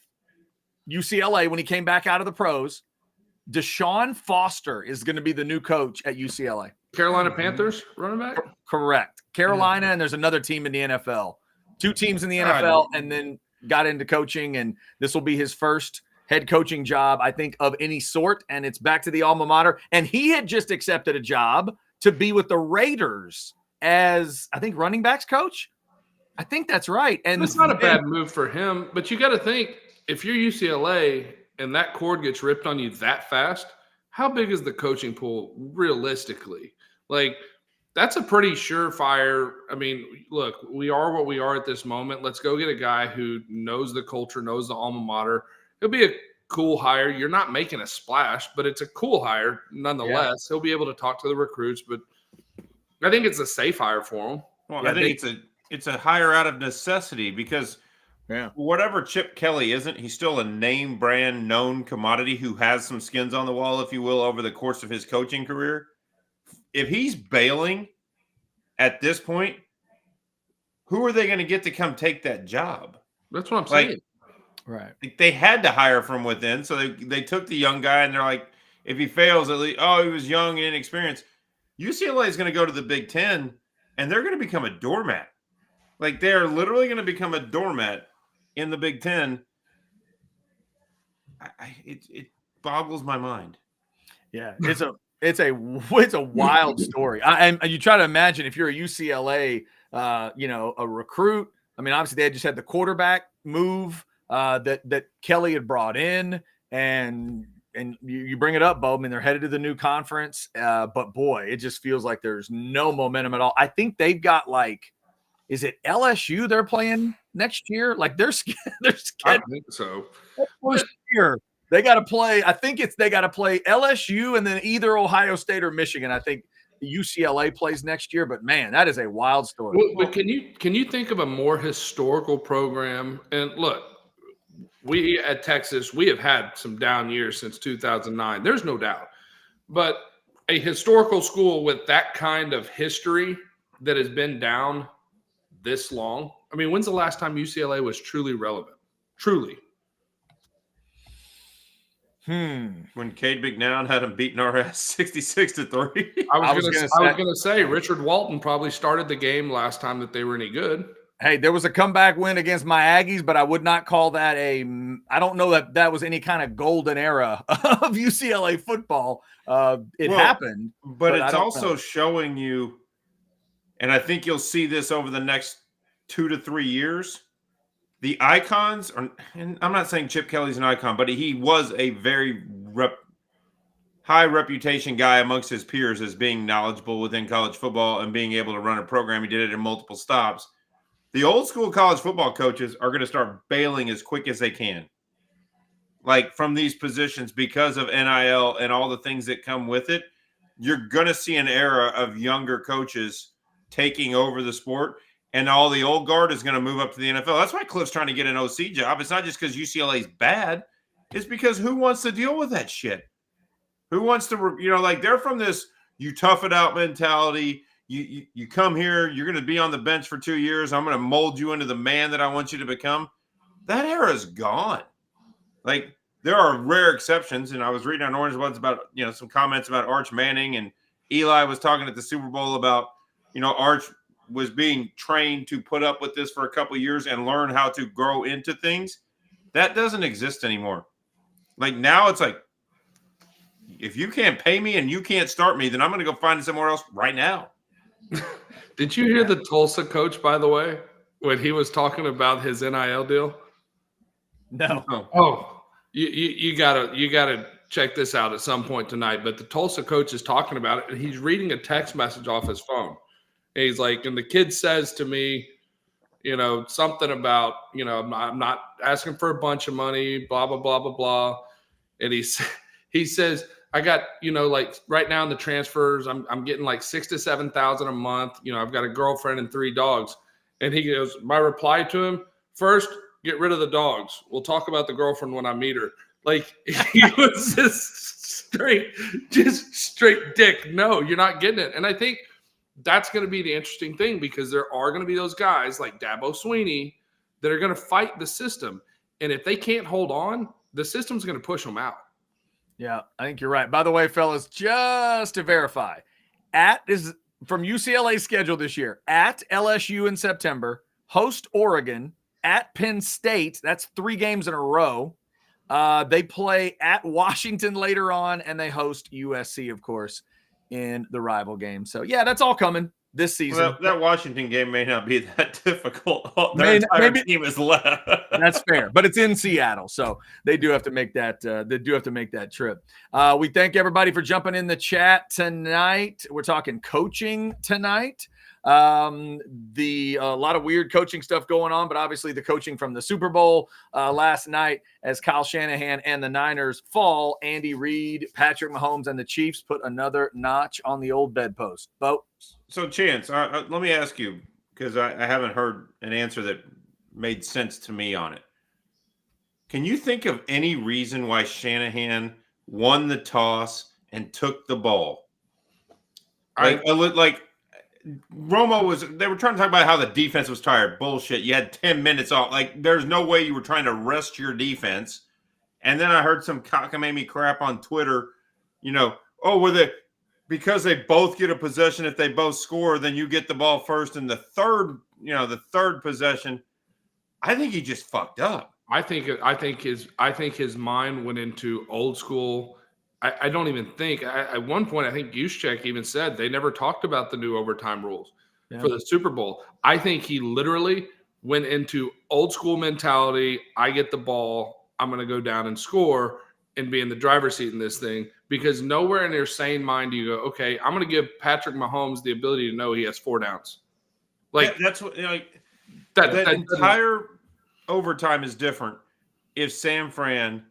UCLA when he came back out of the pros. Deshaun Foster is going to be the new coach at UCLA. Carolina Panthers running back? Correct. Carolina, and there's another team in the NFL. 2 teams in the NFL, and then got into coaching, and this will be his first head coaching job, I think, of any sort, and it's back to the alma mater. And he had just accepted a job to be with the Raiders as, I think, running backs coach. I think that's right. And it's not a bad move for him, but you got to think, if you're UCLA and that cord gets ripped on you that fast, how big is the coaching pool realistically? Like, that's a pretty surefire. I mean, look, we are what we are at this moment. Let's go get a guy who knows the culture, knows the alma mater. It'll be a cool hire. You're not making a splash, but it's a cool hire nonetheless. Yeah. He'll be able to talk to the recruits, but I think it's a safe hire for him. Well, I think it's a hire out of necessity, because whatever Chip Kelly isn't, he's still a name brand known commodity who has some skins on the wall, if you will, over the course of his coaching career. If he's bailing at this point, who are they going to get to come take that job? That's what I'm saying. Right. They had to hire from within, so they took the young guy, and they're like, if he fails, at least, he was young and inexperienced. UCLA is going to go to the Big Ten, and they're going to become a doormat. Like, they're literally going to become a doormat in the Big Ten. It boggles my mind. Yeah, it's a wild story. And you try to imagine if you're a UCLA, a recruit. I mean, obviously they just had the quarterback move that Kelly had brought in, and you bring it up, Bo. I mean, they're headed to the new conference, but boy, it just feels like there's no momentum at all. I think they've got is it LSU they're playing next year? Like they're scheduled. I think so. First year. They got to play. I think they got to play LSU and then either Ohio State or Michigan. I think UCLA plays next year. But man, that is a wild story. But can you think of a more historical program? And look, we at Texas, we have had some down years since 2009. There's no doubt. But a historical school with that kind of history that has been down this long. I mean, when's the last time UCLA was truly relevant? Truly. When Cade McNown had him beating our ass 66-3. I was going to say Richard Walton probably started the game last time that they were any good. Hey, there was a comeback win against my Aggies, but I would not call that I don't know that was any kind of golden era of UCLA football. It happened. But it's also showing you, and I think you'll see this over the next 2 to 3 years, the icons are, and I'm not saying Chip Kelly's an icon, but he was a very high reputation guy amongst his peers as being knowledgeable within college football and being able to run a program. He did it in multiple stops. The old school college football coaches are going to start bailing as quick as they can, like from these positions because of NIL and all the things that come with it. You're going to see an era of younger coaches taking over the sport, and all the old guard is going to move up to the NFL. That's why Cliff's trying to get an OC job. It's not just because UCLA's bad. It's because who wants to deal with that shit? Who wants to, like they're from this you tough it out mentality. You come here, you're going to be on the bench for 2 years. I'm going to mold you into the man that I want you to become. That era is gone. Like, there are rare exceptions, and I was reading on Orange Bloods about, some comments about Arch Manning, and Eli was talking at the Super Bowl about, Arch was being trained to put up with this for a couple of years and learn how to grow into things. That doesn't exist anymore. Like, now it's like, if you can't pay me and you can't start me, then I'm going to go find somewhere else right now. Did you hear the Tulsa coach, by the way, when he was talking about his NIL deal? No. Oh, you gotta check this out at some point tonight. But the Tulsa coach is talking about it, and he's reading a text message off his phone. And he's like, and the kid says to me, something about, I'm not asking for a bunch of money, blah, blah, blah, blah, blah. And he says, I got, like right now in the transfers, I'm getting like $6,000 to $7,000 a month. I've got a girlfriend and 3 dogs. And he goes, my reply to him, first, get rid of the dogs. We'll talk about the girlfriend when I meet her. Like, he was just straight dick. No, you're not getting it. And I think that's going to be the interesting thing, because there are going to be those guys like Dabo Sweeney that are going to fight the system. And if they can't hold on, the system's going to push them out. Yeah, I think you're right. By the way, fellas, just to verify, is from UCLA's schedule this year, at LSU in September, host Oregon, at Penn State. That's 3 games in a row. They play at Washington later on, and they host USC, of course, in the rival game. So, yeah, that's all coming this season. Well, that Washington game may not be that difficult. Their entire team is left. That's fair, but it's in Seattle, so they do have to make that. They do have to make that trip. We thank everybody for jumping in the chat tonight. We're talking coaching tonight. A lot of weird coaching stuff going on, but obviously the coaching from the Super Bowl last night, as Kyle Shanahan and the Niners fall. Andy Reid, Patrick Mahomes, and the Chiefs put another notch on the old bedpost. Bo? So, Chance, let me ask you, because I haven't heard an answer that made sense to me on it. Can you think of any reason why Shanahan won the toss and took the ball? Like Romo they were trying to talk about how the defense was tired. Bullshit. You had 10 minutes off. Like, there's no way you were trying to rest your defense. And then I heard some cockamamie crap on Twitter, because they both get a possession, if they both score, then you get the ball first in the third possession. I think he just fucked up. I think his mind went into old school. I don't even think at one point, I think Juszczyk even said they never talked about the new overtime rules for the Super Bowl. I think he literally went into old school mentality. I get the ball, I'm going to go down and score and be in the driver's seat in this thing, because nowhere in their sane mind do you go, okay, I'm going to give Patrick Mahomes the ability to know he has 4 downs. Like, that's what, that entire overtime is different if San Fran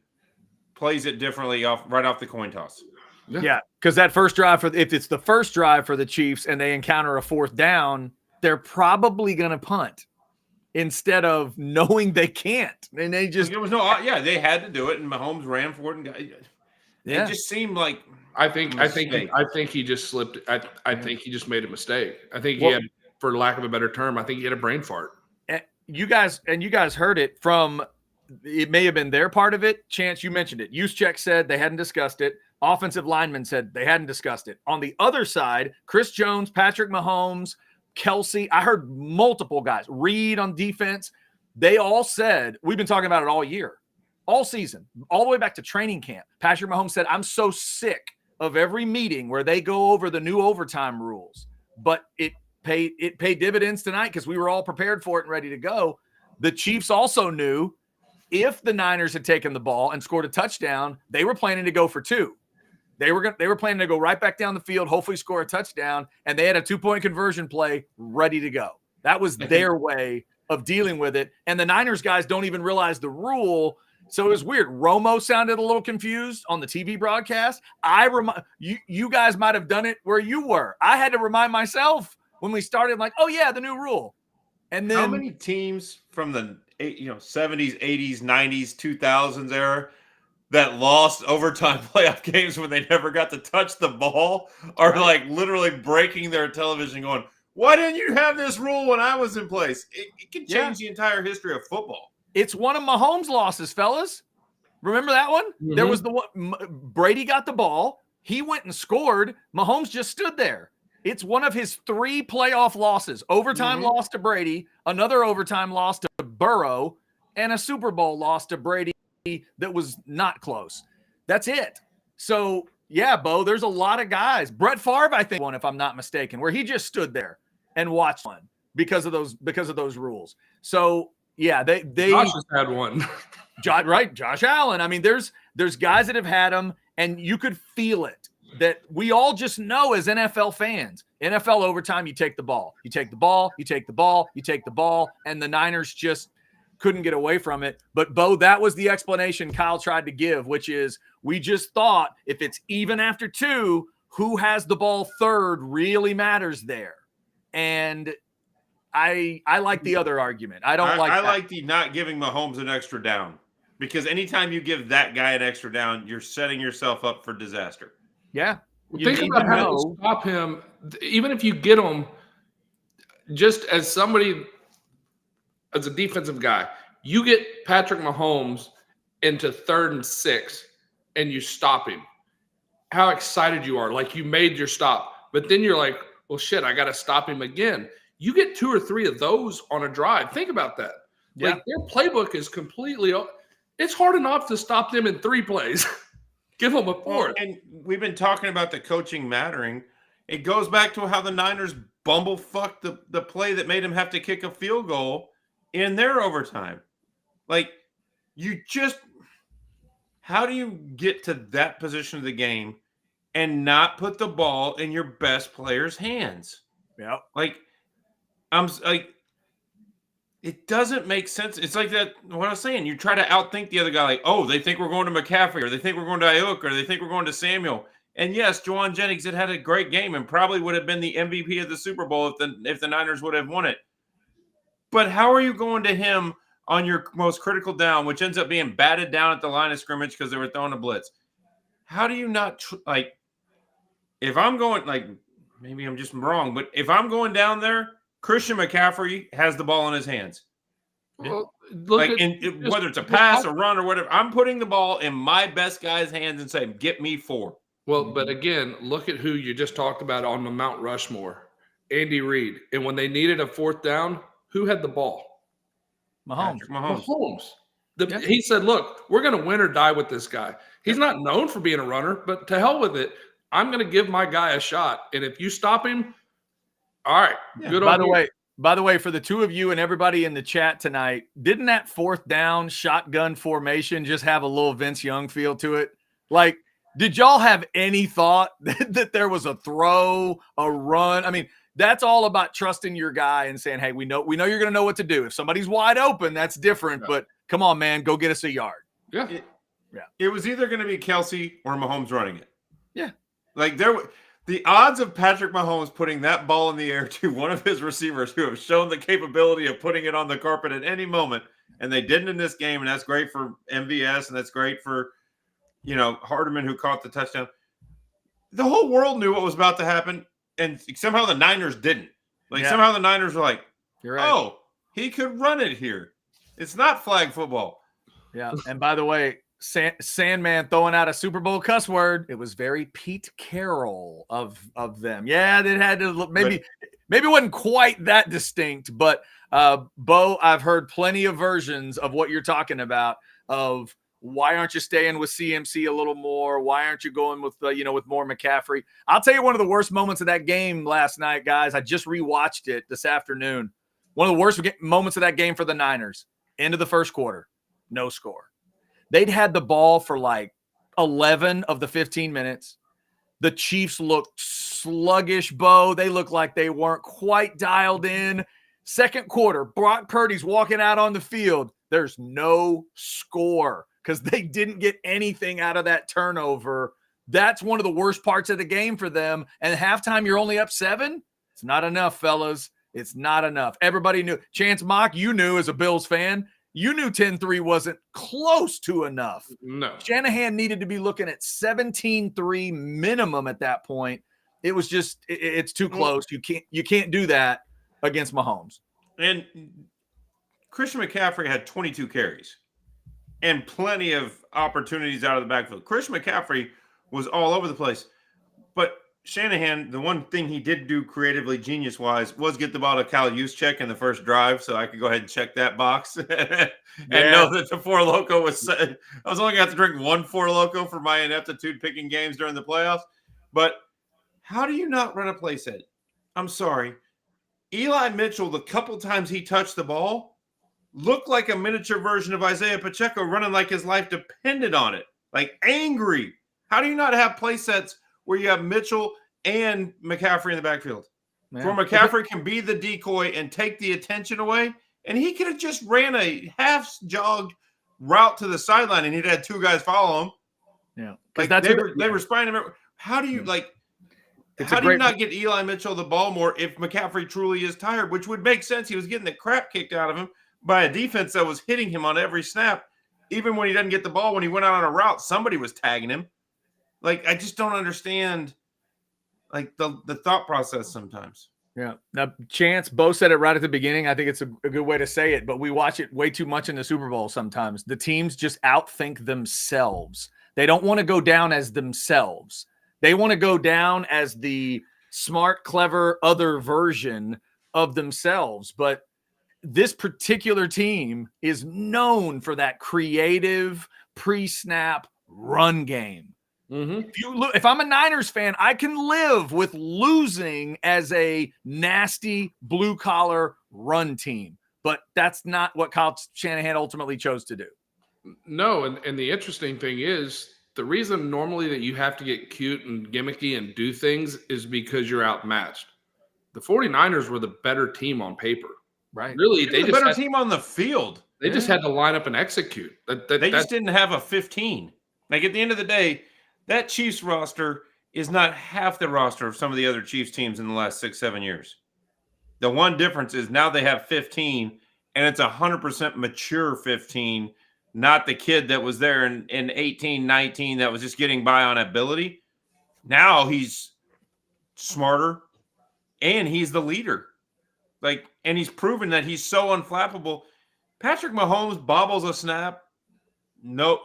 plays it differently right off the coin toss. Yeah, because that first drive if it's the first drive for the Chiefs and they encounter a 4th down, they're probably going to punt instead of knowing they can't. And they just there was they had to do it, and Mahomes ran for it, and it just seemed like I think he just slipped. I think he just made a mistake. I think he had, for lack of a better term, I think he had a brain fart. You guys heard it from. It may have been their part of it. Chance, you mentioned it. Juszczyk said they hadn't discussed it. Offensive linemen said they hadn't discussed it. On the other side, Chris Jones, Patrick Mahomes, Kelsey, I heard multiple guys, Reed on defense. They all said, we've been talking about it all year, all season, all the way back to training camp. Patrick Mahomes said, I'm so sick of every meeting where they go over the new overtime rules. But it paid dividends tonight because we were all prepared for it and ready to go. The Chiefs also knew if the Niners had taken the ball and scored a touchdown, they were planning to go for 2. They were planning to go right back down the field, hopefully score a touchdown, and they had a 2-point conversion play ready to go. That was their way of dealing with it. And the Niners guys don't even realize the rule. So it was weird. Romo sounded a little confused on the TV broadcast. You guys might have done it where you were. I had to remind myself when we started, like, oh yeah, the new rule. And then how many teams from the 70s, 80s, 90s, 2000s era that lost overtime playoff games when they never got to touch the ball are like literally breaking their television going, why didn't you have this rule when I was in place? It can change the entire history of football. It's one of Mahomes' losses, fellas. Remember that one? Mm-hmm. There was the one Brady got the ball. He went and scored. Mahomes just stood there. It's one of his 3 playoff losses. Overtime loss to Brady, another overtime loss to Burrow, and a Super Bowl loss to Brady that was not close. That's it. So, yeah, Bo, there's a lot of guys. Brett Favre, I think, won, if I'm not mistaken, where he just stood there and watched one because of those rules. So, yeah, they Josh has had one. Josh Allen. I mean, there's guys that have had them, and you could feel it. That we all just know as NFL fans, NFL overtime, you take the ball, you take the ball, you take the ball, you take the ball, and the Niners just couldn't get away from it. But, Bo, that was the explanation Kyle tried to give, which is we just thought if it's even after 2, who has the ball third really matters there. And I like the other argument. I like the not giving Mahomes an extra down, because anytime you give that guy an extra down, you're setting yourself up for disaster. Yeah. Think about how to stop him. Even if you get him, just as somebody, as a defensive guy, you get Patrick Mahomes into 3rd and 6 and you stop him. How excited you are. Like you made your stop. But then you're like, well, shit, I got to stop him again. You get 2 or 3 of those on a drive. Think about that. Yeah. Like their playbook is completely – it's hard enough to stop them in 3 plays. Give them a 4th. And we've been talking about the coaching mattering. It goes back to how the Niners bumblefucked the play that made them have to kick a field goal in their overtime. Like, how do you get to that position of the game and not put the ball in your best player's hands? Yeah. Like, it doesn't make sense. It's like that, what I was saying, you try to outthink the other guy, like, oh, they think we're going to McCaffrey, or they think we're going to Ayuk, or they think we're going to Samuel. And yes, Juwan Jennings had a great game and probably would have been the MVP of the Super Bowl if the Niners would have won it. But how are you going to him on your most critical down, which ends up being batted down at the line of scrimmage because they were throwing a blitz? How do you not, if I'm going, maybe I'm just wrong, but if I'm going down there, Christian McCaffrey has the ball in his hands. Well, whether it's a pass, a run, or whatever, I'm putting the ball in my best guy's hands and saying, get me 4. Well, but again, look at who you just talked about on the Mount Rushmore, Andy Reid. And when they needed a 4th down, who had the ball? Mahomes. He said, look, we're going to win or die with this guy. He's not known for being a runner, but to hell with it. I'm going to give my guy a shot. And if you stop him, all right. Yeah. Good By the way, for the 2 of you and everybody in the chat tonight, didn't that 4th down shotgun formation just have a little Vince Young feel to it? Like, did y'all have any thought that there was a throw, a run? I mean, that's all about trusting your guy and saying, hey, we know you're going to know what to do. If somebody's wide open, that's different. Yeah. But come on, man, go get us a yard. Yeah. It was either going to be Kelsey or Mahomes running it. Yeah. Like the odds of Patrick Mahomes putting that ball in the air to one of his receivers who have shown the capability of putting it on the carpet at any moment, and they didn't in this game, and that's great for MVS, and that's great for, Hardeman, who caught the touchdown. The whole world knew what was about to happen, and somehow the Niners didn't. Somehow the Niners were like, you're right. Oh, he could run it here. It's not flag football. Yeah, and by the way, Sandman throwing out a Super Bowl cuss word. It was very Pete Carroll of them. Yeah, they had to look, maybe it wasn't quite that distinct, but Bo, I've heard plenty of versions of what you're talking about of why aren't you staying with CMC a little more? Why aren't you going with with more McCaffrey? I'll tell you one of the worst moments of that game last night, guys. I just rewatched it this afternoon. One of the worst moments of that game for the Niners. End of the first quarter, no score. They'd had the ball for 11 of the 15 minutes. The Chiefs looked sluggish, Bo. They looked like they weren't quite dialed in. Second quarter, Brock Purdy's walking out on the field. There's no score because they didn't get anything out of that turnover. That's one of the worst parts of the game for them. And halftime, you're only up 7? It's not enough, fellas. It's not enough. Everybody knew. Chance Mock, you knew as a Bills fan, you knew 10-3 wasn't close to enough. No. Shanahan needed to be looking at 17-3 minimum at that point. It was just, it's too close. You can't do that against Mahomes. And Christian McCaffrey had 22 carries and plenty of opportunities out of the backfield. Christian McCaffrey was all over the place. But Shanahan, the one thing he did do creatively, genius-wise, was get the ball to Kyle Juszczyk in the first drive, so I could go ahead and check that box and know that the Four Loko was set. I was only going to have to drink one Four Loko for my ineptitude picking games during the playoffs. But how do you not run a play set? I'm sorry. Eli Mitchell, the couple times he touched the ball, looked like a miniature version of Isaiah Pacheco running like his life depended on it, like angry. How do you not have play sets where you have Mitchell and McCaffrey in the backfield? Man. Where McCaffrey can be the decoy and take the attention away, and he could have just ran a half-jogged route to the sideline, and he'd had 2 guys follow him. Yeah, like they were spying him. How do you How do you not get Eli Mitchell the ball more if McCaffrey truly is tired, which would make sense? He was getting the crap kicked out of him by a defense that was hitting him on every snap. Even when he doesn't get the ball, when he went out on a route, somebody was tagging him. I just don't understand, the thought process sometimes. Yeah. Now, Chance, Bo said it right at the beginning. I think it's a good way to say it, but we watch it way too much in the Super Bowl sometimes. The teams just outthink themselves. They don't want to go down as themselves. They want to go down as the smart, clever other version of themselves. But this particular team is known for that creative pre-snap run game. Mm-hmm. If I'm a Niners fan, I can live with losing as a nasty blue-collar run team. But that's not what Kyle Shanahan ultimately chose to do. No, and the interesting thing is, the reason normally that you have to get cute and gimmicky and do things is because you're outmatched. The 49ers were the better team on paper. Right. Really, They were the better team on the field. They just had to line up and execute. They just didn't have a 15. At the end of the day, that Chiefs roster is not half the roster of some of the other Chiefs teams in the last 6-7 years. The one difference is now they have 15, and it's 100% mature 15, not the kid that was there in 18, 19 that was just getting by on ability. Now he's smarter, and he's the leader. And he's proven that he's so unflappable. Patrick Mahomes bobbles a snap. No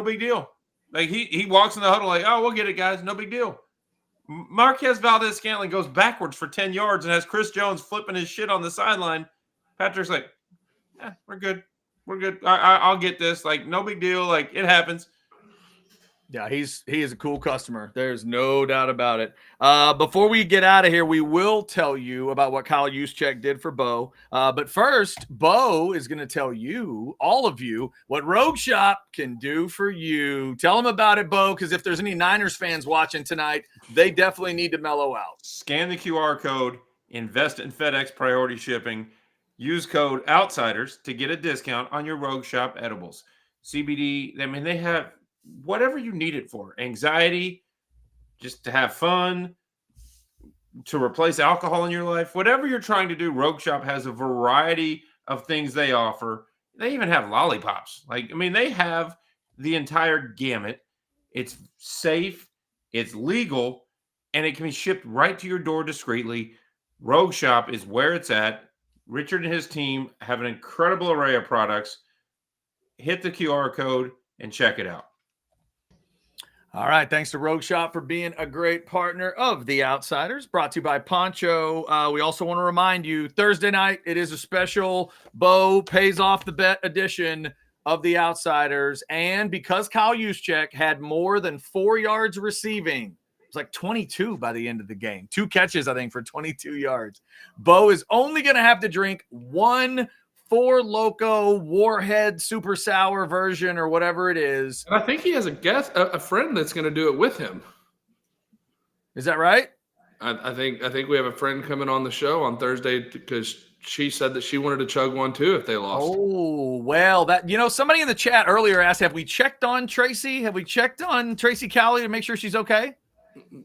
big deal. He walks in the huddle oh, we'll get it, guys. No big deal. Marquez Valdez-Scantling goes backwards for 10 yards and has Chris Jones flipping his shit on the sideline. Patrick's we're good. We're good. I'll get this. No big deal. It happens. Yeah, he is a cool customer. There's no doubt about it. Before we get out of here, we will tell you about what Kyle Juszczyk did for Bo. But first, Bo is going to tell you, all of you, what Rogue Shop can do for you. Tell them about it, Bo, because if there's any Niners fans watching tonight, they definitely need to mellow out. Scan the QR code, invest in FedEx priority shipping, use code OUTSIDERS to get a discount on your Rogue Shop edibles. CBD, they have whatever you need it for. Anxiety, just to have fun, to replace alcohol in your life, whatever you're trying to do, Rogue Shop has a variety of things they offer. They even have lollipops. They have the entire gamut. It's safe, it's legal, and it can be shipped right to your door discreetly. Rogue Shop is where it's at. Richard and his team have an incredible array of products. Hit the QR code and check it out. All right. Thanks to Rogue Shop for being a great partner of The Outsiders, brought to you by Poncho. We also want to remind you, Thursday night, it is a special Bo Pays Off the Bet edition of The Outsiders. And because Kyle Juszczyk had more than 4 yards receiving, it was 22 by the end of the game. 2 catches, I think, for 22 yards. Bo is only going to have to drink 1 Four Loko Warhead Super Sour version or whatever it is. And I think he has a friend that's going to do it with him. Is that right? I think we have a friend coming on the show on Thursday because she said that she wanted to chug one too if they lost. Oh, well, somebody in the chat earlier asked, have we checked on Tracy? Have we checked on Tracy Cowley to make sure she's okay?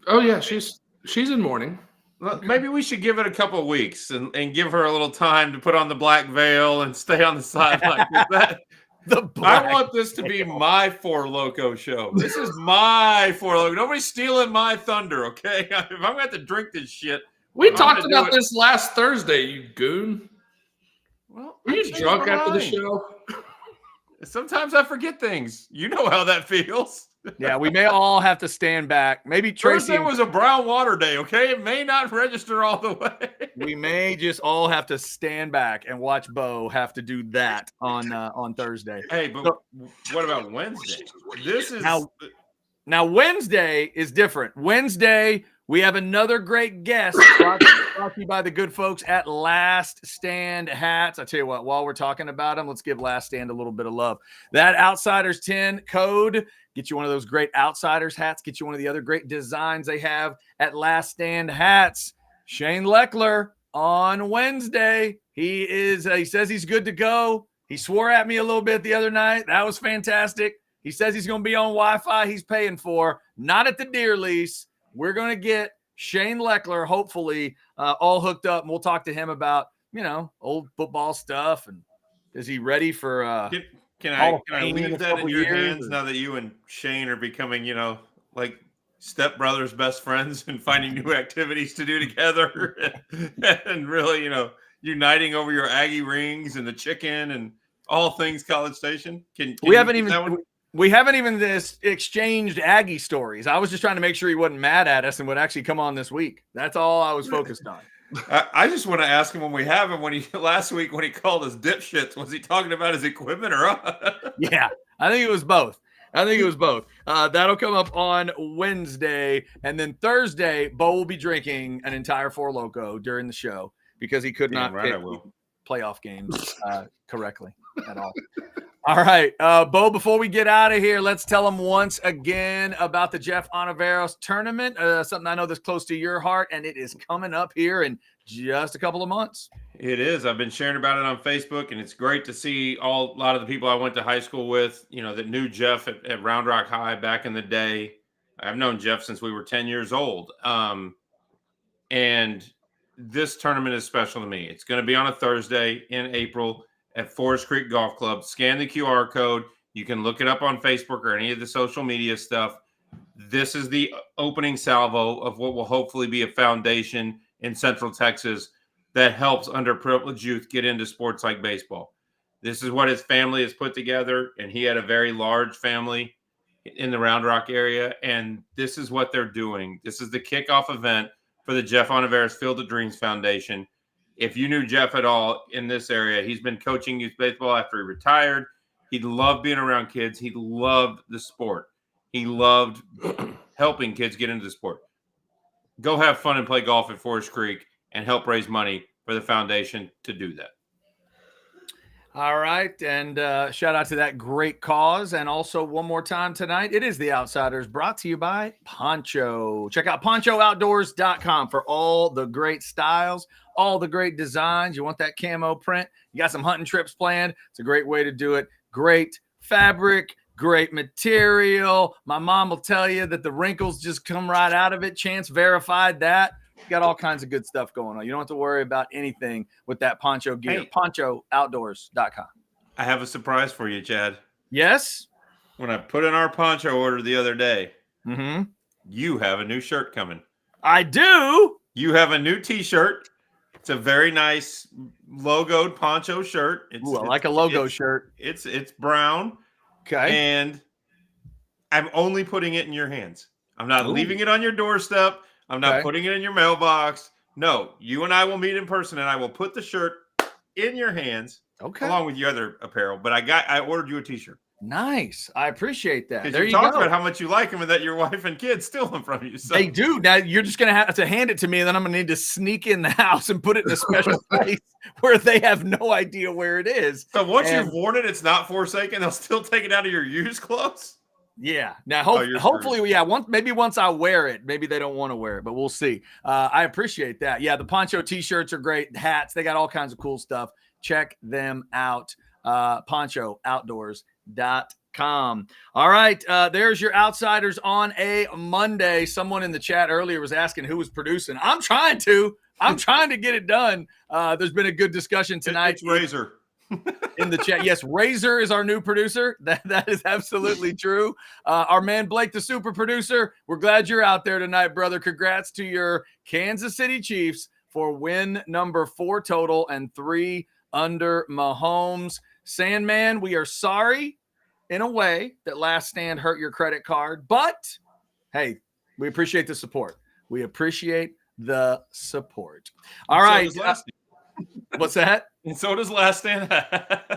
Oh yeah, she's in mourning. Well, maybe we should give it a couple of weeks and give her a little time to put on the black veil and stay on the sideline. I want this to be my Four Loco show. This is my Four Loco. Nobody's stealing my thunder, okay? If I'm going to have to drink this shit. We talked about this last Thursday, you goon. Well, Were you drunk after the show? Sometimes I forget things. You know how that feels. Yeah, we may all have to stand back. Maybe Tracy. Thursday was a brown water day, okay? It may not register all the way. We may just all have to stand back and watch Bo have to do that on Thursday. Hey, but what about Wednesday? This is now Wednesday is different. Wednesday, we have another great guest brought to you by the good folks at Last Stand Hats. I tell you what, while we're talking about them, let's give Last Stand a little bit of love. That Outsiders 10 code, get you one of those great Outsiders hats, get you one of the other great designs they have at Last Stand Hats. Shane Leckler on Wednesday. He says he's good to go. He swore at me a little bit the other night. That was fantastic. He says he's going to be on Wi-Fi he's paying for, not at the deer lease. We're going to get Shane Leckler, hopefully, all hooked up, and we'll talk to him about, old football stuff. And is he ready for Can I leave that in your hands now that you and Shane are becoming, like stepbrothers, best friends, and finding new activities to do together and really, uniting over your Aggie rings and the chicken and all things College Station? We haven't even exchanged Aggie stories. I was just trying to make sure he wasn't mad at us and would actually come on this week. That's all I was focused on. I just want to ask him when we have him, last week when he called us dipshits, was he talking about his equipment or us? Yeah, I think it was both. That'll come up on Wednesday. And then Thursday, Bo will be drinking an entire Four Loko during the show because he could not pick playoff games correctly at all. All right, Bo, before we get out of here, let's tell them once again about the Jeff Ontiveros tournament, something I know that's close to your heart, and it is coming up here in just a couple of months. It is. I've been sharing about it on Facebook, and it's great to see a lot of the people I went to high school with, that knew Jeff at Round Rock High back in the day. I've known Jeff since we were 10 years old. And this tournament is special to me. It's going to be on a Thursday in April at Forest Creek Golf Club. Scan the QR code. You can look it up on Facebook or any of the social media stuff. This is the opening salvo of what will hopefully be a foundation in Central Texas that helps underprivileged youth get into sports like baseball. This is what his family has put together, and he had a very large family in the Round Rock area, and this is what they're doing. This is the kickoff event for the Jeff Ontiveros Field of Dreams Foundation. If you knew Jeff at all in this area, he's been coaching youth baseball after he retired. He loved being around kids. He loved the sport. He loved helping kids get into the sport. Go have fun and play golf at Forest Creek and help raise money for the foundation to do that. All right, and shout out to that great cause. And also one more time tonight, it is The Outsiders, brought to you by Poncho. Check out ponchooutdoors.com for all the great styles, all the great designs. You want that camo print? You got some hunting trips planned? It's a great way to do it. Great fabric, great material. My mom will tell you that the wrinkles just come right out of it. Chance verified that. Got all kinds of good stuff going on. You don't have to worry about anything with that Poncho gear. Hey, ponchooutdoors.com. I have a surprise for you, Chad. Yes? When I put in our poncho order the other day, you have a new shirt coming. I do? You have a new T-shirt. It's a very nice logoed poncho shirt. I like a logo shirt. It's brown. Okay. And I'm only putting it in your hands. I'm not leaving it on your doorstep. I'm not putting it in your mailbox. No, you and I will meet in person, and I will put the shirt in your hands, along with your other apparel. But I ordered you a T-shirt. Nice. I appreciate that. There you talked about how much you like them and that your wife and kids steal them from you. So. They do. Now you're just going to have to hand it to me, and then I'm going to need to sneak in the house and put it in a special place where they have no idea where it is. So once you've worn it, it's not forsaken. They'll still take it out of your used clothes? Yeah. Now, you're hopefully, yeah. Once I wear it, maybe they don't want to wear it, but we'll see. I appreciate that. Yeah, the poncho T-shirts are great. Hats, they got all kinds of cool stuff. Check them out. PonchoOutdoors.com. All right, there's your Outsiders on a Monday. Someone in the chat earlier was asking who was producing. I'm trying to get it done. There's been a good discussion tonight. It's Razor. In the chat. Yes, Razor is our new producer. That is absolutely true. Our man Blake, the super producer, we're glad you're out there tonight, brother. Congrats to your Kansas City Chiefs for win number 4 total and 3 under Mahomes. Sandman, we are sorry in a way that Last Stand hurt your credit card, but hey, we appreciate the support. We appreciate the support. All right. What's that? And so does Last Stand.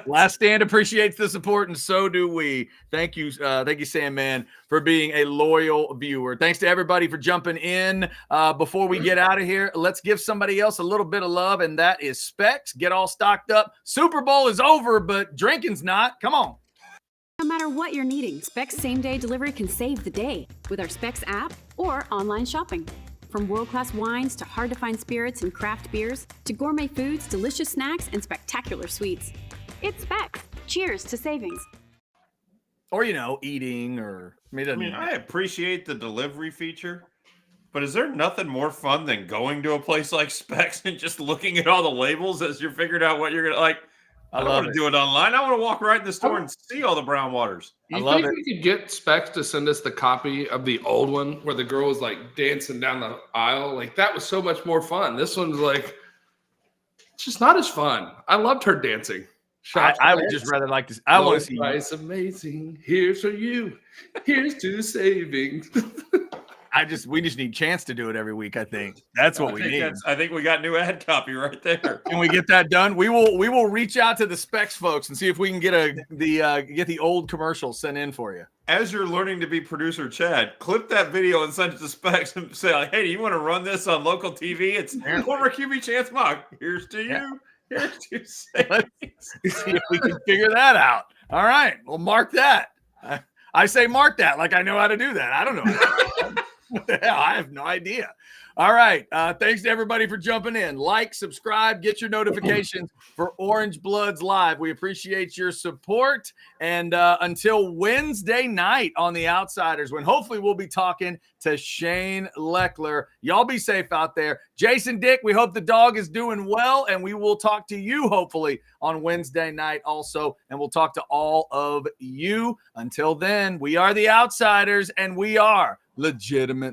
Last Stand appreciates the support, and so do we. Thank you, Sandman, for being a loyal viewer. Thanks to everybody for jumping in. Before we get out of here, let's give somebody else a little bit of love, and that is Specs. Get all stocked up. Super Bowl is over, but drinking's not. Come on. No matter what you're needing, Specs same-day delivery can save the day with our Specs app or online shopping. From world-class wines to hard-to-find spirits and craft beers to gourmet foods, delicious snacks, and spectacular sweets. It's Specs. Cheers to savings. Or, eating or... I appreciate the delivery feature, but is there nothing more fun than going to a place like Specs and just looking at all the labels as you're figuring out what you're going to like? I don't want to do it online. I want to walk right in the store and see all the brown waters. You think we could get Specs to send us the copy of the old one where the girl was like dancing down the aisle? Like that was so much more fun. This one's like, it's just not as fun. I loved her dancing. I would just rather like this. I want to see. It's amazing. Here's for you. Here's to savings. We just need Chance to do it every week. I think that's what we need. I think we got new ad copy right there. Can we get that done? We will reach out to the Specs folks and see if we can get the old commercial sent in for you. As you're learning to be producer Chad, clip that video and send it to Specs and say like, "Hey, do you want to run this on local TV? It's former QB Chance Mock. Here's to you. Yeah. Here's to Let's see if we can figure that out. All right, well, mark that. I say mark that like I know how to do that. I don't know. What the hell? I have no idea. All right. Thanks to everybody for jumping in. Like, subscribe, get your notifications for Orange Bloods Live. We appreciate your support. And until Wednesday night on The Outsiders, when hopefully we'll be talking to Shane Leckler. Y'all be safe out there. Jason Dick, we hope the dog is doing well, and we will talk to you hopefully on Wednesday night also, and we'll talk to all of you. Until then, we are The Outsiders, and we are legitimate.